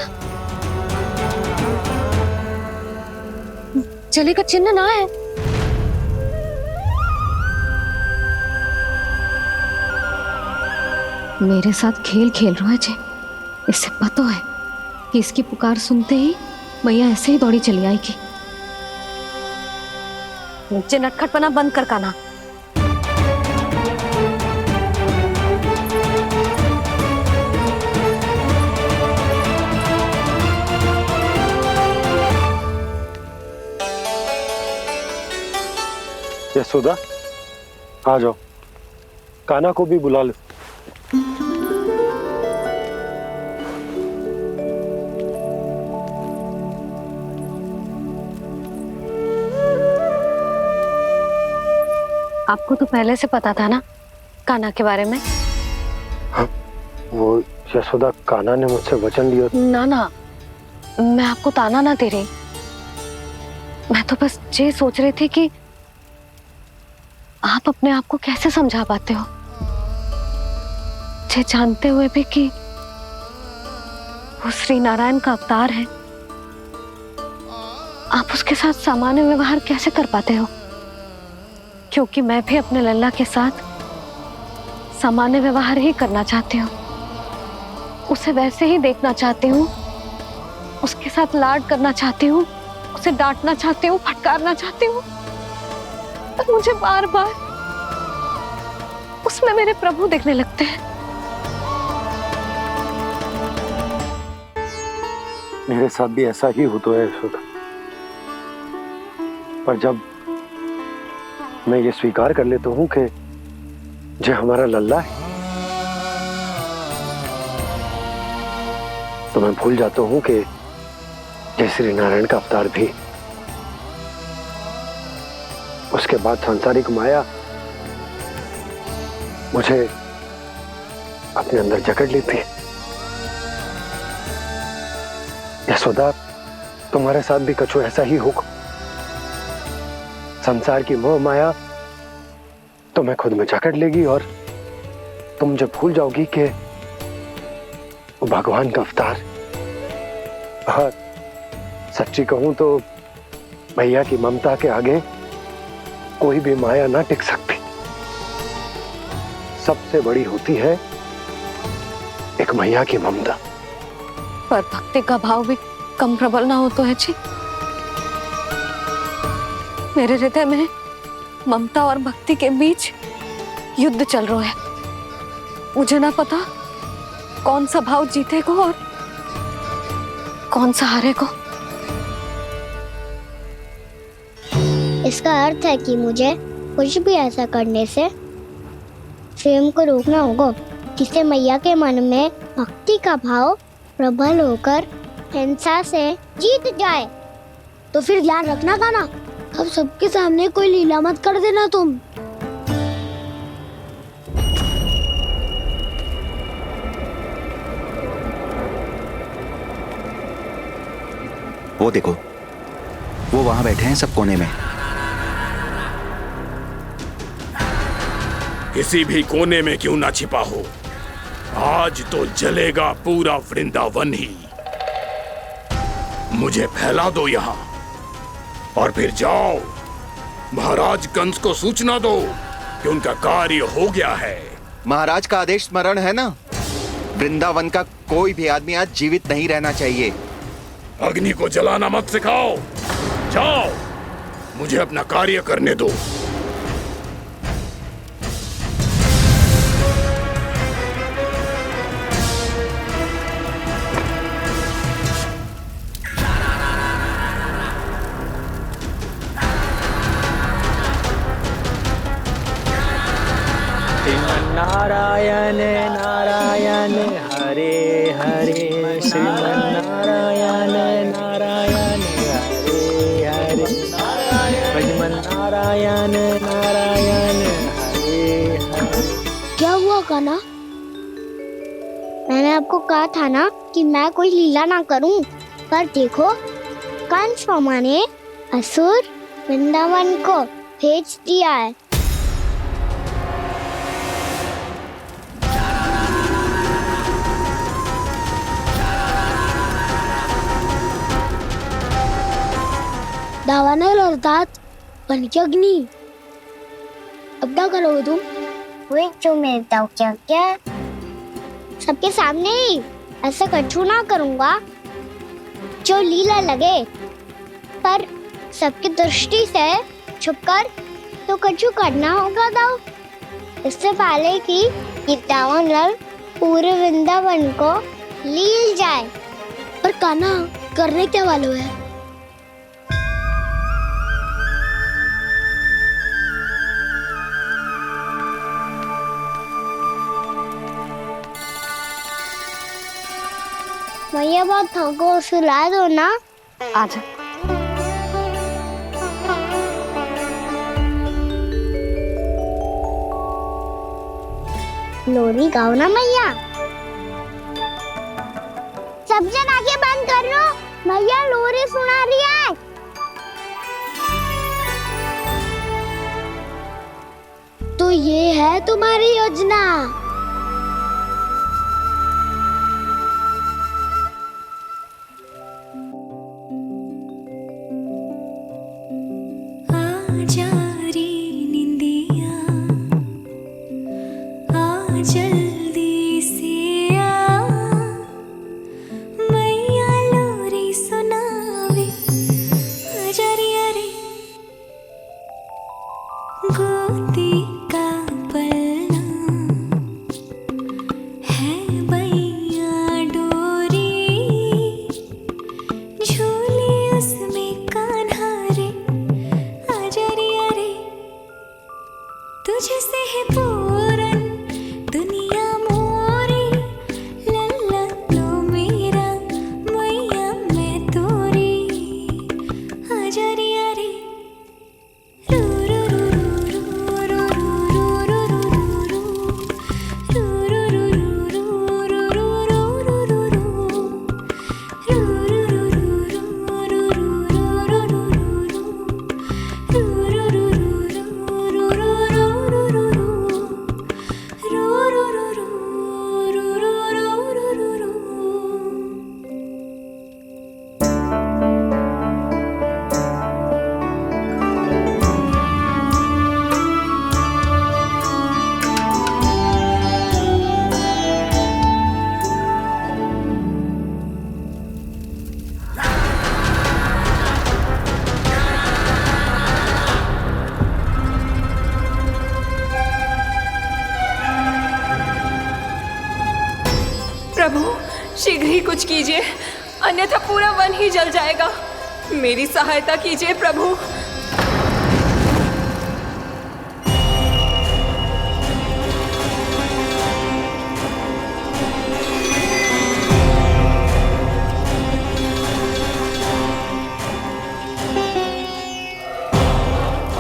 जले का चिन्ह ना है। मेरे साथ खेल खेल रहा है जे। इससे पता है कि इसकी पुकार सुनते ही मैया ऐसे ही दौड़ी चली आएगी। नीचे नटखटपना बंद कर कान्हा। यशोदा, आ जाओ, कान्हा को भी बुला लो। आपको तो पहले से पता था ना कान्हा के बारे में? हाँ, वो यशोदा, कान्हा ने मुझसे वचन लिया। ना ना, मैं आपको ताना ना दे रही। मैं तो बस ये सोच रही थी कि आप अपने आप को कैसे समझा पाते हो, ये जानते हुए भी कि वो श्री नारायण का अवतार है? आप उसके साथ सामान्य व्यवहार कैसे कर पाते हो? क्योंकि मैं भी अपने लल्ला के साथ सामान्य व्यवहार ही करना चाहती हूँ, उसे वैसे ही देखना चाहती हूँ, उसके साथ लाड करना चाहती हूँ, उसे डांटना चाहती हूँ, फटकारना चाहती हूँ, पर मुझे बार बार उसमें मेरे प्रभु दिखने लगते हैं। मेरे साथ भी ऐसा ही होता है यशोदा, पर जब मैं ये स्वीकार कर लेता हूँ कि जो हमारा लल्ला है, तो मैं भूल जाता हूँ कि जय श्री नारायण का अवतार भी। उसके बाद सांसारिक माया मुझे अपने अंदर जकड़ लेती है। यशोदा, तुम्हारे साथ भी कछु ऐसा ही होगा। संसार की मोह माया तुम्हें खुद में जकड़ लेगी और तुम जब भूल जाओगी कि वो भगवान का अवतार। और सच्ची कहूं तो भैया की ममता के आगे कोई भी माया ना टिक सकती। सबसे बड़ी होती है एक मैया की ममता। पर भक्ति का भाव भी कम प्रबल ना हो तो है जी। मेरे हृदय में ममता और भक्ति के बीच युद्ध चल रहा है। मुझे ना पता कौन सा भाव जीतेगा और कौन सा हारेगा। इसका अर्थ है कि मुझे कुछ भी ऐसा करने से स्वयं को रोकना होगा, जिससे मैया के मन में भक्ति का भाव प्रबल होकर हिंसा से जीत जाए। तो फिर ध्यान रखना कान्हा, अब सबके सामने कोई लीला मत कर देना तुम। वो देखो, वो वहां बैठे हैं सब कोने में। किसी भी कोने में क्यों ना छिपा हो, आज तो जलेगा पूरा वृंदावन ही। मुझे फैला दो यहाँ और फिर जाओ महाराज कंस को सूचना दो कि उनका कार्य हो गया है। महाराज का आदेश स्मरण है ना, वृंदावन का कोई भी आदमी आज जीवित नहीं रहना चाहिए। अग्नि को जलाना मत सिखाओ, जाओ मुझे अपना कार्य करने दो। नारायण नारायण हरे हरे, श्रीमन्नारायण नारायण हरे हरे, भजमन नारायण नारायण हरे हरे। क्या हुआ कान्हा? मैंने आपको कहा था ना कि मैं कोई लीला ना करूं, पर देखो कंस मामा ने असुर वृंदावन को भेज दिया है। दावानल और दांत बन के अग्नि। अब क्या करोगे तुम? वही जो मैं बताऊं क्या क्या? सबके सामने ही ऐसा कछु ना करूंगा जो लीला लगे, पर सबकी दृष्टि से छुपकर तो कछु करना होगा दाव। इससे पहले कि ये दावानल पूरे वृंदावन को लील जाए। पर कान्हा करने क्या वालों है? भैया बहुत थको, सुला दो ना। आजा। लोरी गाओ ना मैया। सब जन आंखें बंद कर लो, मैया लोरी सुना रही है। तो ये है तुम्हारी योजना। आजा रे निंदिया आ जल्दी से आ, मैया लोरी सुनावे आजा रे अरे गोदी का पलना है बैया डोरी, झूले उसमें कान्हा रे आजा रे अरे, तुझसे है पूरन दुनिया मोरी, लल्ला तो मेरा मैया मैं तोरी आजा रे अरे। प्रभु शीघ्र ही कुछ कीजिए, अन्यथा पूरा वन ही जल जाएगा। मेरी सहायता कीजिए प्रभु।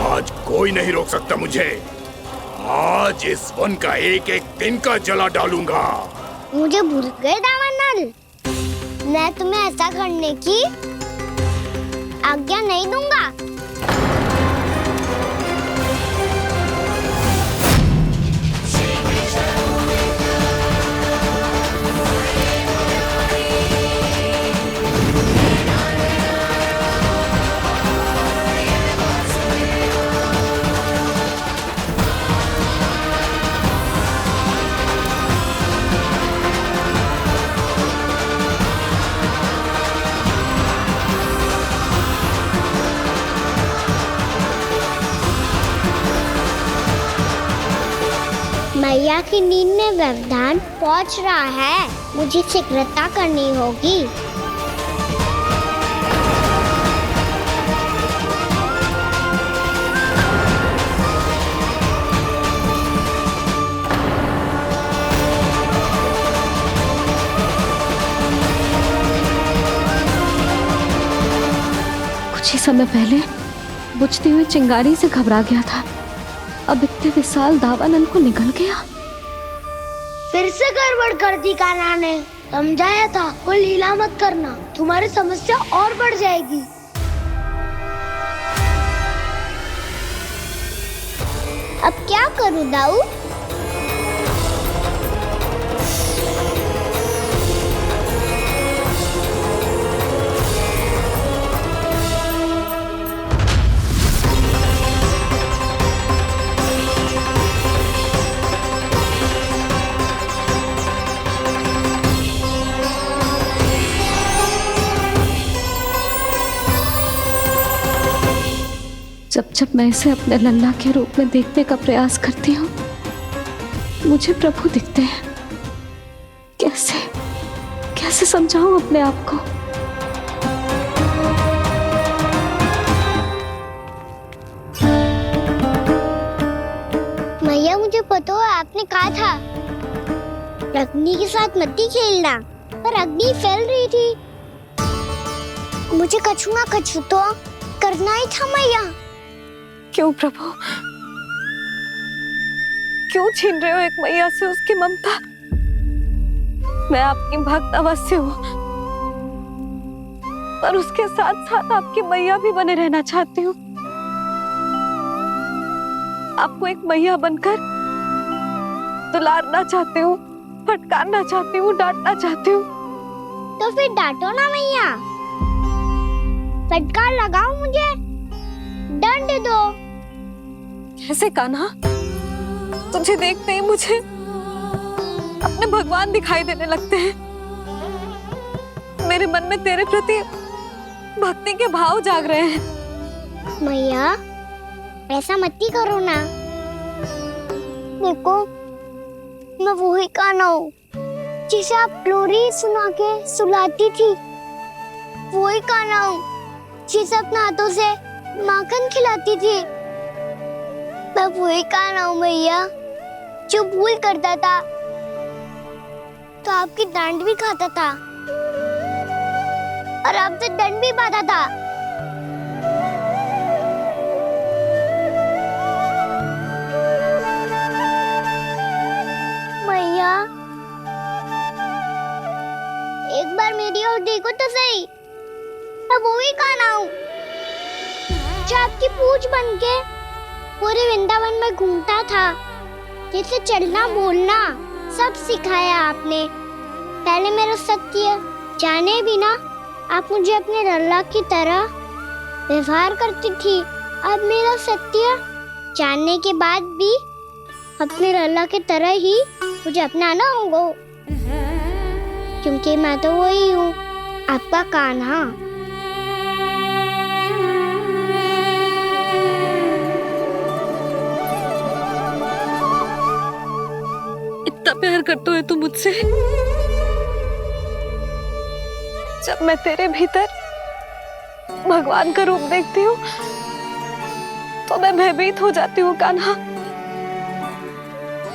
आज कोई नहीं रोक सकता मुझे। आज इस वन का एक एक दिन का जला डालूंगा। मुझे भूल गए दामनल, मैं तुम्हें ऐसा करने की आज्ञा नहीं दूंगा। मैया की नींद में व्यवधान पहुंच रहा है, मुझे शीघ्रता करनी होगी। कुछ ही समय पहले बुझती हुई चिंगारी से घबरा गया था, अब इतने विशाल दावानल को निगल गया। फिर से गड़बड़ कर दी कान्हा ने। समझाया था कोई लीला मत करना, तुम्हारी समस्या और बढ़ जाएगी। अब क्या करूं दाऊ? जब जब मैं इसे अपने लल्ला के रूप में देखने का प्रयास करती हूँ, मुझे प्रभु दिखते हैं। कैसे कैसे समझाऊं अपने आप को? मैया मुझे पता है आपने कहा था अग्नि के साथ मत ही खेलना, पर अग्नि फैल रही थी। मुझे कछु ना कछु तो करना ही था मैया। क्यों प्रभु, क्यों छीन रहे हो एक मैया से उसकी ममता? मैं आपकी भक्त अवश्य हूँ, पर उसके साथ साथ आपकी मैया भी बने रहना चाहती हूँ। आपको एक मैया बनकर दुलारना चाहती हूँ, फटकारना चाहती हूँ, डांटना चाहती हूँ। तो फिर डांटो ना मैया, फटकार लगाओ, मुझे दंड दो। कैसे कान्हा? तुझे देखते ही मुझे अपने भगवान दिखाई देने लगते हैं। मेरे मन में तेरे प्रति भक्ति के भाव जाग रहे हैं। मैया ऐसा मत ही करो ना। देखो मैं वही कान्हा हूँ जिसे आप लोरी सुना के सुलाती थी। वही कान्हा हूँ जिसे अपने हाथों से माखन खिलाती थी। मैं वही कान्हा हूँ मैया जो भूल करता था तो आपकी डांट भी खाता था और आपसे दंड भी पाता था। मैया एक बार मेरी ओर देखो तो सही। मैं वो ही कान्हा हूँ जो आपकी पूछ बनके पूरे वृंदावन में घूमता था। जैसे चलना बोलना सब सिखाया आपने। पहले मेरा सत्य जाने बिना आप मुझे अपने लल्ला की तरह व्यवहार करती थी। अब मेरा सत्य जानने के बाद भी अपने लल्ला की तरह ही मुझे अपनाना होगा, क्योंकि मैं तो वही हूँ, आपका कान्हा। इतना प्यार करते हो तुम मुझसे? जब मैं तेरे भीतर भगवान का रूप देखती हूँ तो मैं भयभीत हो जाती हूँ कान्हा।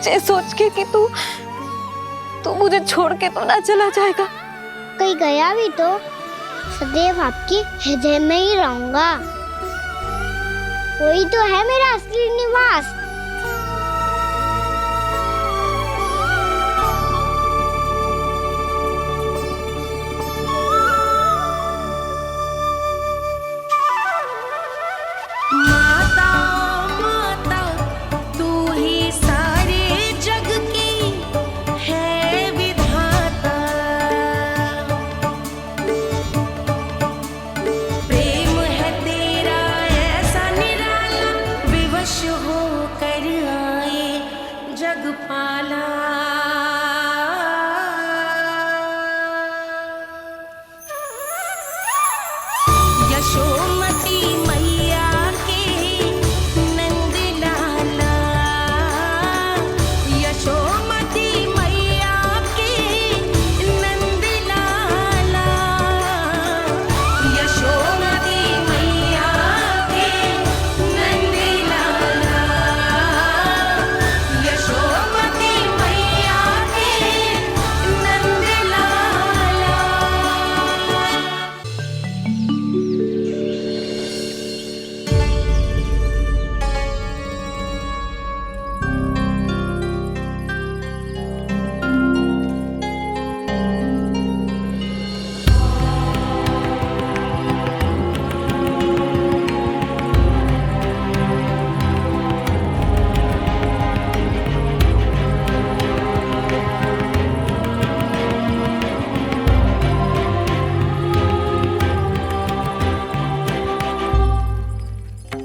ये सोच के कि तू मुझे छोड़ के तो ना चला जाएगा। कहीं गया भी तो सदैव आपके हृदय में ही रहूंगा। वही तो है मेरा असली निवास।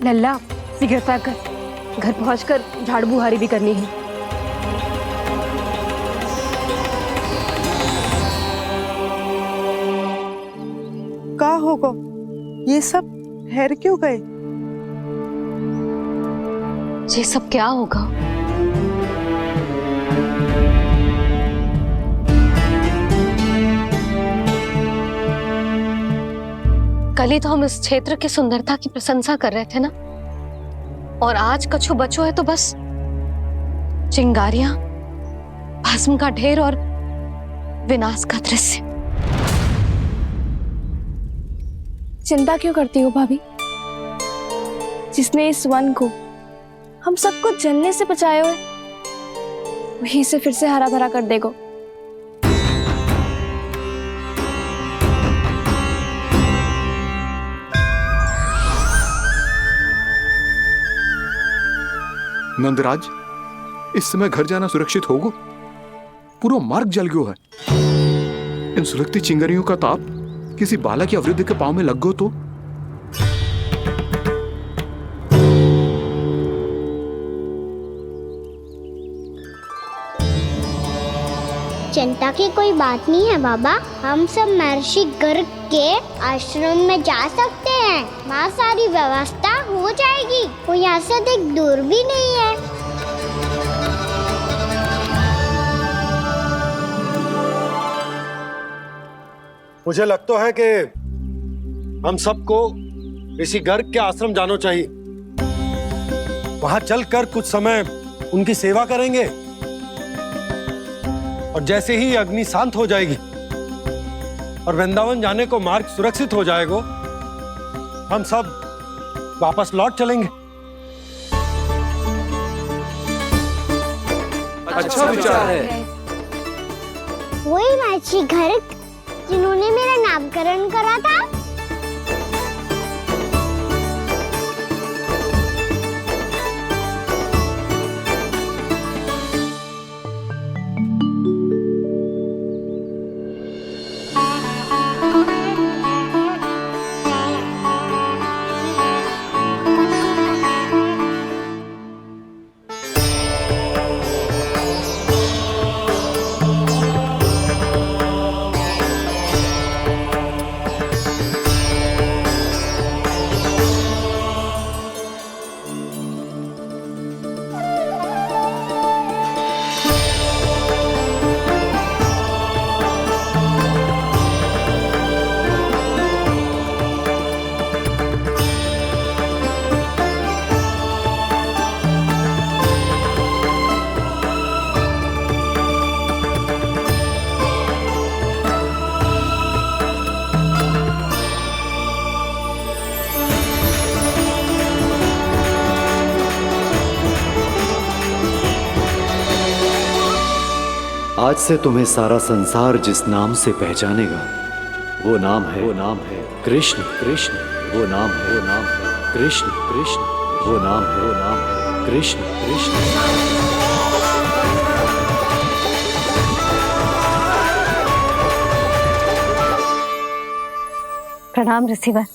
लल्ला शीघ्रता कर, घर पहुंचकर झाड़ू बुहारी भी करनी है। का होगा? ये सब ठहर क्यों गए? ये सब क्या होगा? कल ही तो हम इस क्षेत्र की सुंदरता की प्रशंसा कर रहे थे ना, और आज कछु बचो है तो बस चिंगारियां, भस्म का ढेर और विनाश का दृश्य। चिंता क्यों करती हो भाभी? जिसने इस वन को हम सबको जलने से बचाया है वही से फिर से हरा भरा कर देगा। नंदराज, इस समय घर जाना सुरक्षित होगो? पूरा मार्ग जल गयो है। इन सुलगती चिंगरियों का ताप किसी बालक या वृद्ध के पांव में लग गो तो? चिंता की कोई बात नहीं है बाबा, हम सब महर्षि गर्ग के आश्रम में जा सकते हैं। वहाँ सारी व्यवस्था हो जाएगी, कोई यहाँ से अधिक दूर भी नहीं है। मुझे लगता है कि हम सबको ऋषि गर्ग के आश्रम जाना चाहिए। वहां चलकर कुछ समय उनकी सेवा करेंगे और जैसे ही अग्नि शांत हो जाएगी और वृंदावन जाने को मार्ग सुरक्षित हो जाएगा, हम सब वापस लौट चलेंगे। अच्छा विचार है। वही महर्षि गर्ग जिन्होंने मेरा नामकरण करा था। आज से तुम्हें सारा संसार जिस नाम से पहचानेगा वो नाम है कृष्ण। कृष्ण वो नाम है कृष्ण। कृष्ण वो नाम है कृष्ण। कृष्ण प्रणाम ऋषिवर।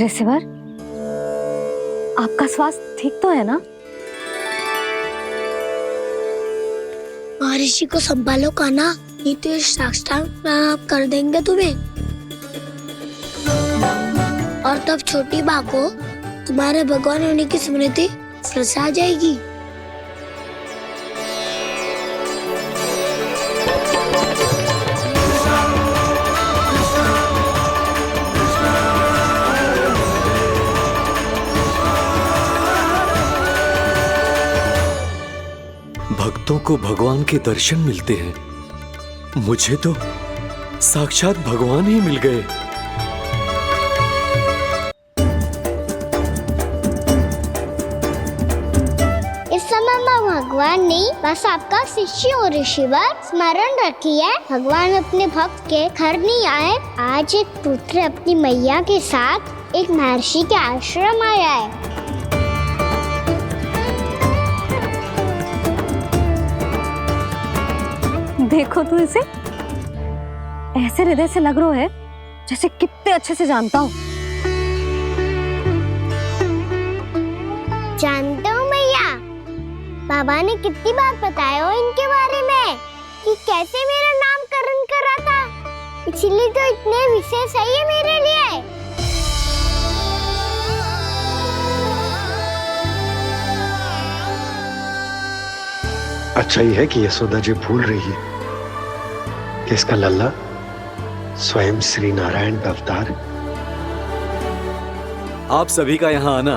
ऋषिवर, आपका स्वास्थ्य ठीक तो है ना? महर्षि को संभालो कान्हा, नहीं तो ये साक्षात प्रणाम कर देंगे तुम्हें। और तब छोटी माँ को तुम्हारे भगवान होने की स्मृति फिर से आ जाएगी। भक्तों को भगवान के दर्शन मिलते हैं, मुझे तो साक्षात भगवान ही मिल गए। इस समय मैं भगवान नहीं, बस आपका शिष्य हूँ ऋषिवर। स्मरण रखिए, भगवान अपने भक्त के घर नहीं आए। आज एक पुत्र अपनी मैया के साथ एक महर्षि के आश्रम आया है। देखो तू इसे, ऐसे हृदय से लग रहा है जैसे कितने अच्छे से जानता हूँ। जानते हो मैया, बाबा ने कितनी बार बताया हो इनके बारे में कि कैसे मेरा नामकरण करा था, इसीलिए तो इतने विशेष है ये मेरे लिए। अच्छा ही है कि यशोदा जी भूल रही है कि इसका लल्ला स्वयं श्री नारायण का अवतार है। आप सभी का यहाँ आना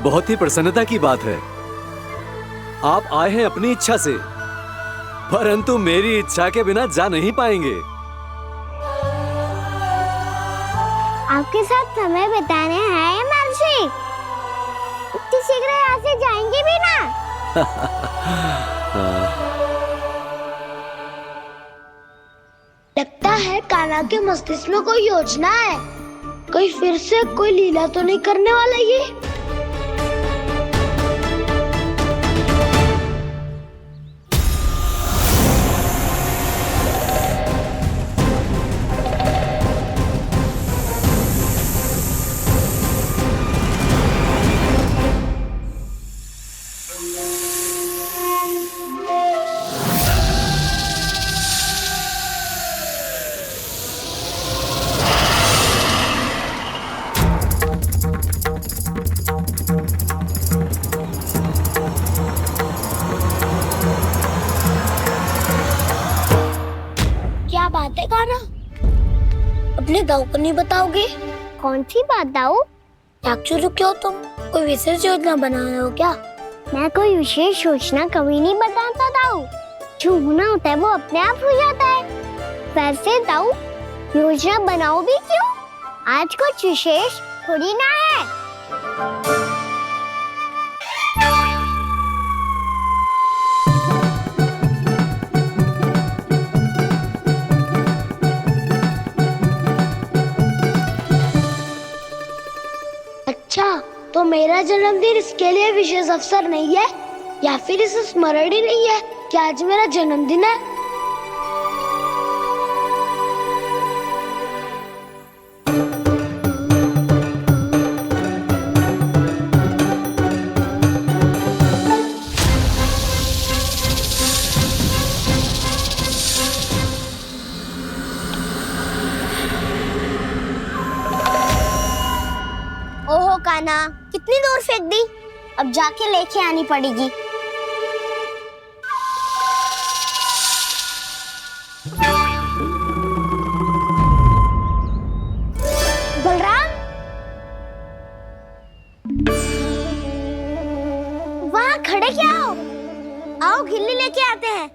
बहुत ही प्रसन्नता की बात है। आप आए हैं अपनी इच्छा से, परंतु मेरी इच्छा के बिना जा नहीं पाएंगे। आपके साथ समय बिताने आए महर्षि। इतनी शीघ्र यहाँ से जाएंगे भी ना। लगता है कान्हा के मस्तिष्क में कोई योजना है। कहीं फिर से कोई लीला तो नहीं करने वाला ये। क्या बात है कान्हा? अपने दाऊ को नहीं बताओगे? कौन सी बात दाऊ? राक्षस क्यों तुम? कोई विशेष योजना बना रहे हो क्या? मैं कोई विशेष योजना कभी नहीं बताता दाऊ। जो होना होता है वो अपने आप हो जाता है। वैसे दाऊ योजना बनाओ भी क्यों? आज कुछ विशेष थोड़ी ना है। अच्छा, तो मेरा जन्मदिन इसके लिए विशेष अवसर नहीं है या फिर इसे स्मरण ही नहीं है कि आज मेरा जन्मदिन है? ओहो कान्हा, कितनी दूर फेंक दी? अब जाके लेके आनी पड़ेगी। बलराम, वहाँ खड़े क्या हो? आओ खिल्ली लेके आते हैं।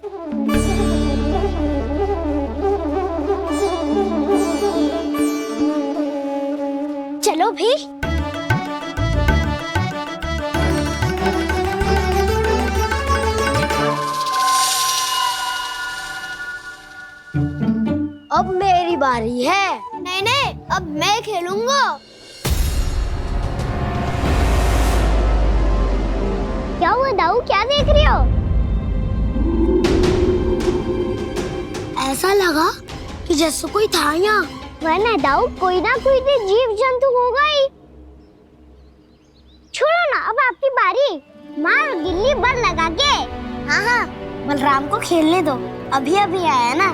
चलो भी। अब मेरी बारी है। नहीं नहीं, अब मैं खेलूंगा। क्या हुआ दाऊ, क्या देख रही हो? ऐसा लगा कि जैसे कोई था यहाँ। वरना दाऊ कोई ना कोई तो जीव जंतु होगा ही। छोड़ो ना, अब आपकी बारी। मार गिल्ली बर लगा के। हाँ हाँ, बलराम को खेलने दो, अभी अभी आया ना।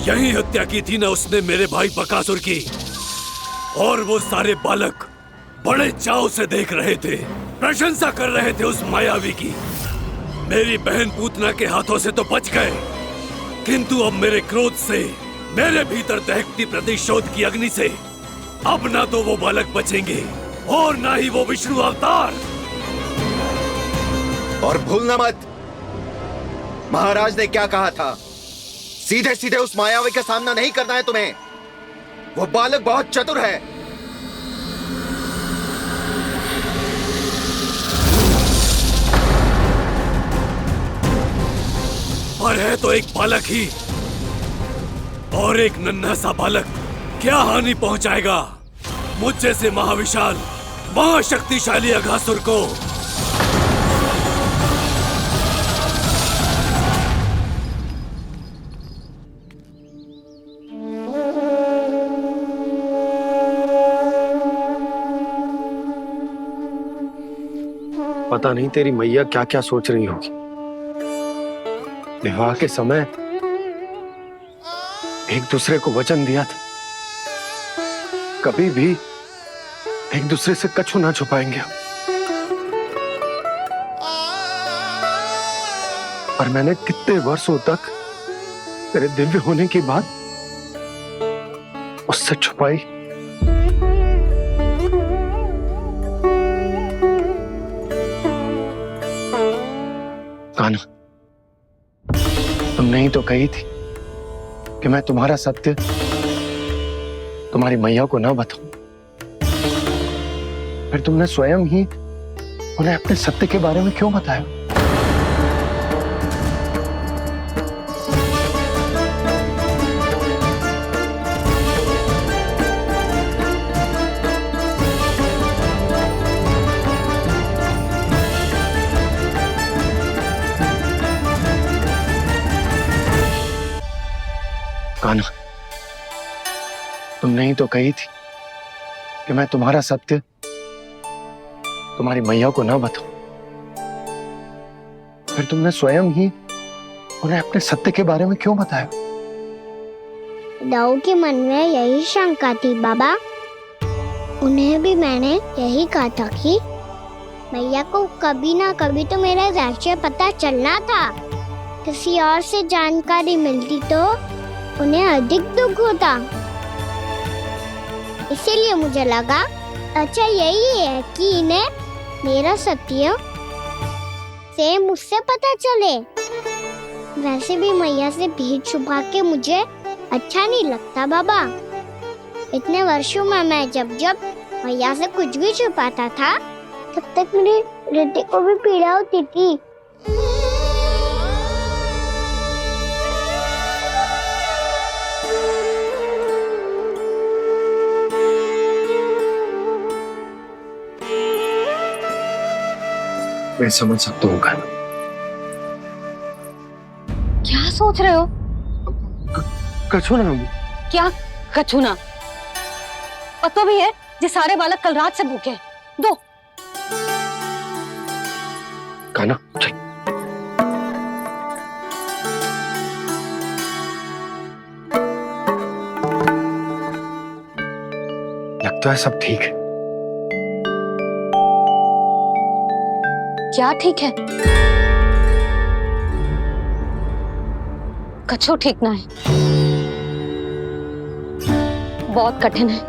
यही हत्या की थी ना उसने मेरे भाई बकासुर की। और वो सारे बालक बड़े चाव से देख रहे थे, प्रशंसा कर रहे थे उस मायावी की। मेरी बहन पूतना के हाथों से तो बच गए, किंतु अब मेरे क्रोध से, मेरे भीतर दहकती प्रतिशोध की अग्नि से अब ना तो वो बालक बचेंगे और ना ही वो विष्णु अवतार। और भूलना मत, महाराज ने क्या कहा था? सीधे सीधे उस मायावी का सामना नहीं करना है तुम्हें। वो बालक बहुत चतुर है। पर है तो एक बालक ही, और एक नन्हा सा बालक क्या हानि पहुंचाएगा मुझ जैसे महाविशाल महाशक्तिशाली अघासुर को। पता नहीं तेरी मैया क्या क्या सोच रही होगी। विवाह के समय एक दूसरे को वचन दिया था, कभी भी एक दूसरे से कछु ना छुपाएंगे हम। और मैंने कितने वर्षों तक तेरे दिव्य होने की बात उससे छुपाई। कान्हा, तुमने ही तो कही थी कि मैं तुम्हारा सत्य तुम्हारी मैया को ना बताऊं। फिर तुमने स्वयं ही उन्हें अपने सत्य के बारे में क्यों बताया? कान्हा, तुमने ही तो कही थी कि मैं तुम्हारा सत्य तुम्हारी मैया को ना बताऊं। फिर तुमने स्वयं ही उन्हें अपने सत्य के बारे में क्यों बताया? दाऊ के मन में यही शंका थी बाबा। उन्हें भी मैंने यही कहा था कि मैया को कभी ना कभी तो मेरा रहस्य पता चलना था। किसी और से जानकारी मिलती तो उन्हें अधिक दुख होता। इसीलिए मुझे लगा अच्छा यही है कि इन्हें मेरा सत्य से मुझसे पता चले। वैसे भी मैया से भेद छुपा के मुझे अच्छा नहीं लगता बाबा। इतने वर्षों में मैं जब जब मैया से कुछ भी छुपाता था तब तक मेरी हृदय को भी पीड़ा होती थी। मैं समझ सकता हूँ कान्हा। क्या सोच रहे हो? कछु ना। क्या कछु ना? पता भी है ये सारे बालक कल रात से भूखे हैं। दो। कान्हा चल। लगता है सब ठीक है। क्या ठीक है? कछु ठीक ना है। बहुत कठिन है,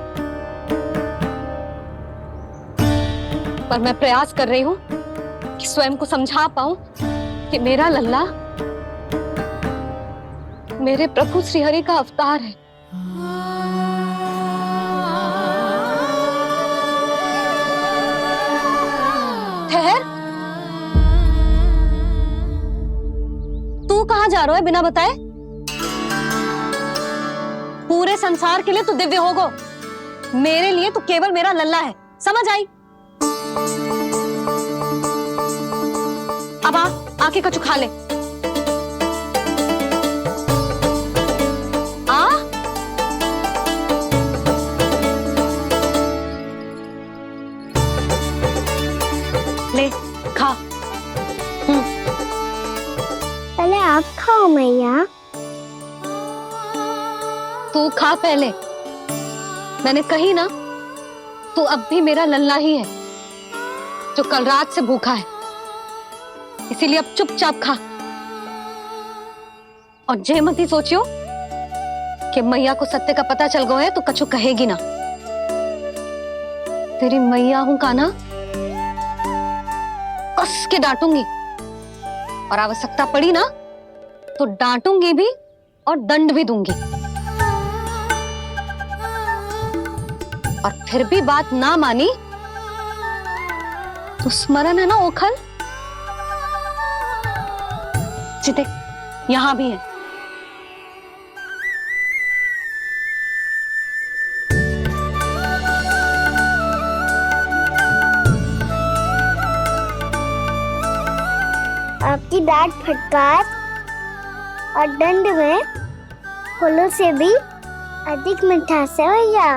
पर मैं प्रयास कर रही हूं कि स्वयं को समझा पाऊं कि मेरा लल्ला मेरे प्रभु श्रीहरि का अवतार है। ठहर, तू कहां जा रहा है बिना बताए? पूरे संसार के लिए तू दिव्य होगो, मेरे लिए तू केवल मेरा लल्ला है। समझ आई? अब आके कछु खा ले। ले खा। पहले आप खाओ मैया। तू खा पहले। मैंने कही ना, तू अब भी मेरा लल्ला ही है जो कल रात से भूखा है। इसीलिए अब चुपचाप खा। और जे मत ही सोचियो कि मैया को सत्य का पता चल गया है तो कछु कहेगी ना। तेरी मैया हूं कान्हा, कस के डांटूंगी और आवश्यकता पड़ी ना तो डांटूंगी भी और दंड भी दूंगी। और फिर भी बात ना मानी तो स्मरण है ना ओखल? देख यहां भी है। आपकी डांट फटकार और दंड में फूलों से भी अधिक मिठास है भैया।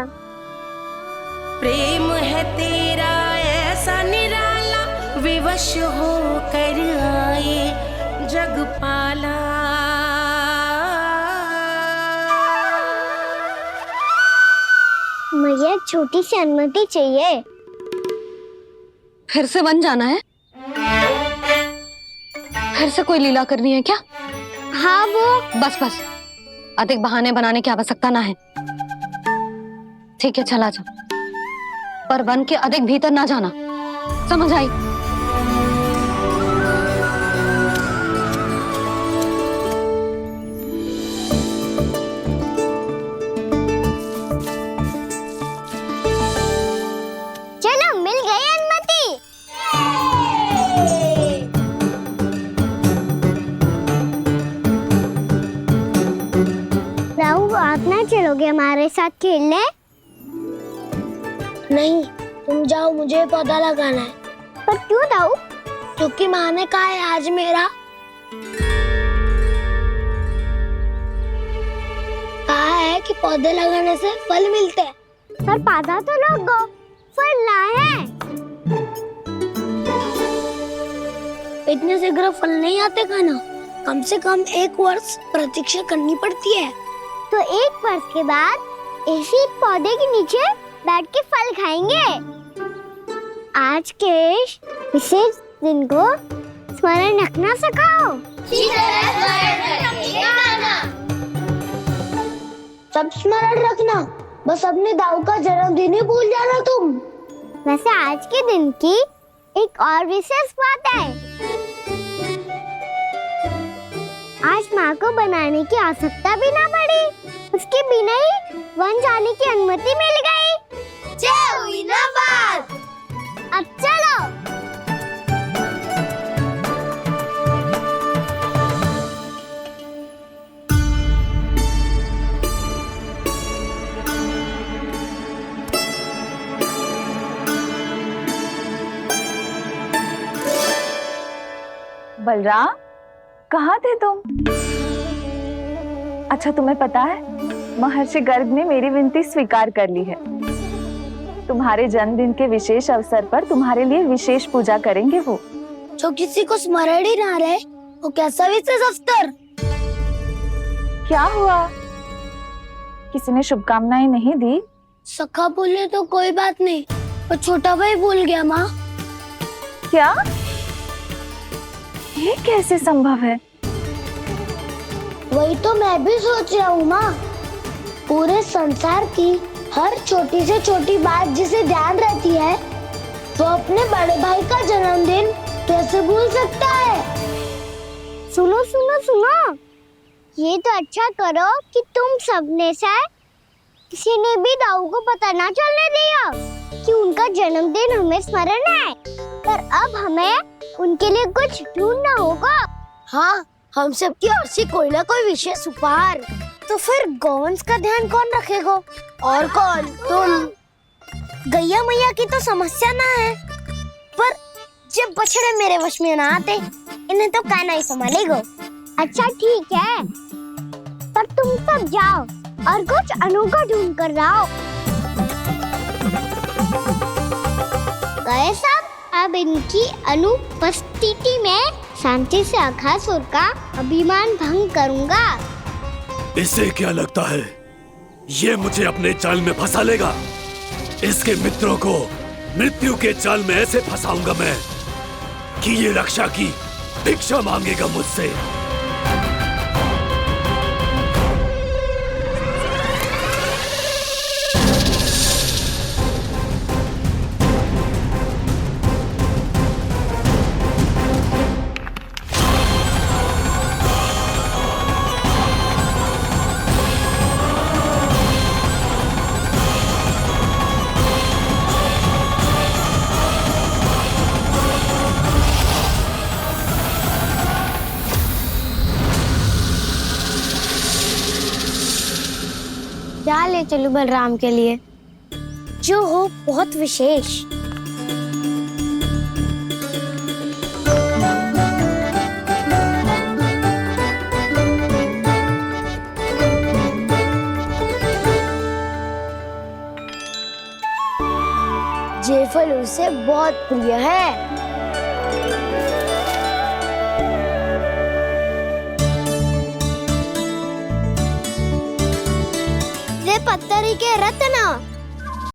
प्रेम है तेरा ऐसा निराला, विवश हो कर आए जग पाला। छोटी सी अनुमति चाहिए। फिर से वन जाना है? फिर से कोई लीला करनी है क्या? हाँ वो। बस बस, अधिक बहाने बनाने की आवश्यकता ना है। ठीक है, चला जा, पर वन के अधिक भीतर ना जाना, समझ आई? चलो, मिल गई अनुमति। राहु, आप ना चलोगे हमारे साथ खेलने? नहीं, तुम जाओ, मुझे पौधा लगाना है। पर क्यों राहु? क्योंकि माँ ने कहा है आज मेरा कहा है कि पौधे लगाने से फल मिलते हैं। पर पौधा तो लगो, फल ना है। इतने शीघ्र फल नहीं आते खाना, कम से कम 1 वर्ष प्रतीक्षा करनी पड़ती है। तो 1 वर्ष के बाद इसी पौधे के नीचे बैठ के फल खाएंगे। आज के विशेष दिन को स्मरण रखना सिखाओ। सब स्मरण रखना, बस अपने दाऊ का जन्मदिन ही भूल जाना तुम। वैसे आज के दिन की एक और विशेष बात है। आज माँ को बनाने की आवश्यकता भी ना पड़ी, उसके बिना ही वन जाने की अनुमति मिल गई। जय हुई ना बात। अब चलो। बलराम, कहाँ थे तुम? अच्छा, तुम्हें पता है महर्षि गर्ग ने मेरी विनती स्वीकार कर ली है। तुम्हारे जन्मदिन के विशेष अवसर पर तुम्हारे लिए विशेष पूजा करेंगे वो। जो किसी को स्मरण ही ना रहे, वो कैसा विशेष अवसर? क्या हुआ? किसी ने शुभकामनाएं नहीं दी? सखा बोले तो कोई बात नहीं, पर छोटा भाई भूल गया माँ। क्या? ये कैसे संभव है? वही तो मैं भी सोच रहा हूँ माँ। पूरे संसार की हर छोटी से छोटी बात जिसे ध्यान रहती है, वो अपने बड़े भाई का जन्मदिन कैसे भूल सकता है? सुनो सुनो सुनो, ये तो अच्छा करो कि तुम सबने से किसी ने भी दाऊ को पता ना चलने दिया कि उनका जन्मदिन हमें स्मरण है। पर अब हमें उनके लिए कुछ ढूंढना होगा। हाँ, हम सबकी ओर से कोई ना कोई विशेष उपहार। तो फिर गौवंश का ध्यान कौन रखेगा? और कौन? तुम। गैया मैया की तो समस्या ना है, पर जब बछड़े मेरे वश में ना आते, इन्हें तो कान्हा ही संभालेगा। अच्छा ठीक है, पर तुम सब जाओ और कुछ अनोखा ढूंढ कर लाओ। गए सब? अब इनकी अनुपस्थिति में शांति से अघासुर का अभिमान भंग करूंगा। इसे क्या लगता है ये मुझे अपने जाल में फंसा लेगा? इसके मित्रों को मृत्यु के जाल में ऐसे फंसाऊंगा मैं कि ये रक्षा की भिक्षा मांगेगा मुझसे। क्या ले चलूं बलराम के लिए जो हो बहुत विशेष? ये फल उसे बहुत प्रिय है। वे पत्थरी के रत्न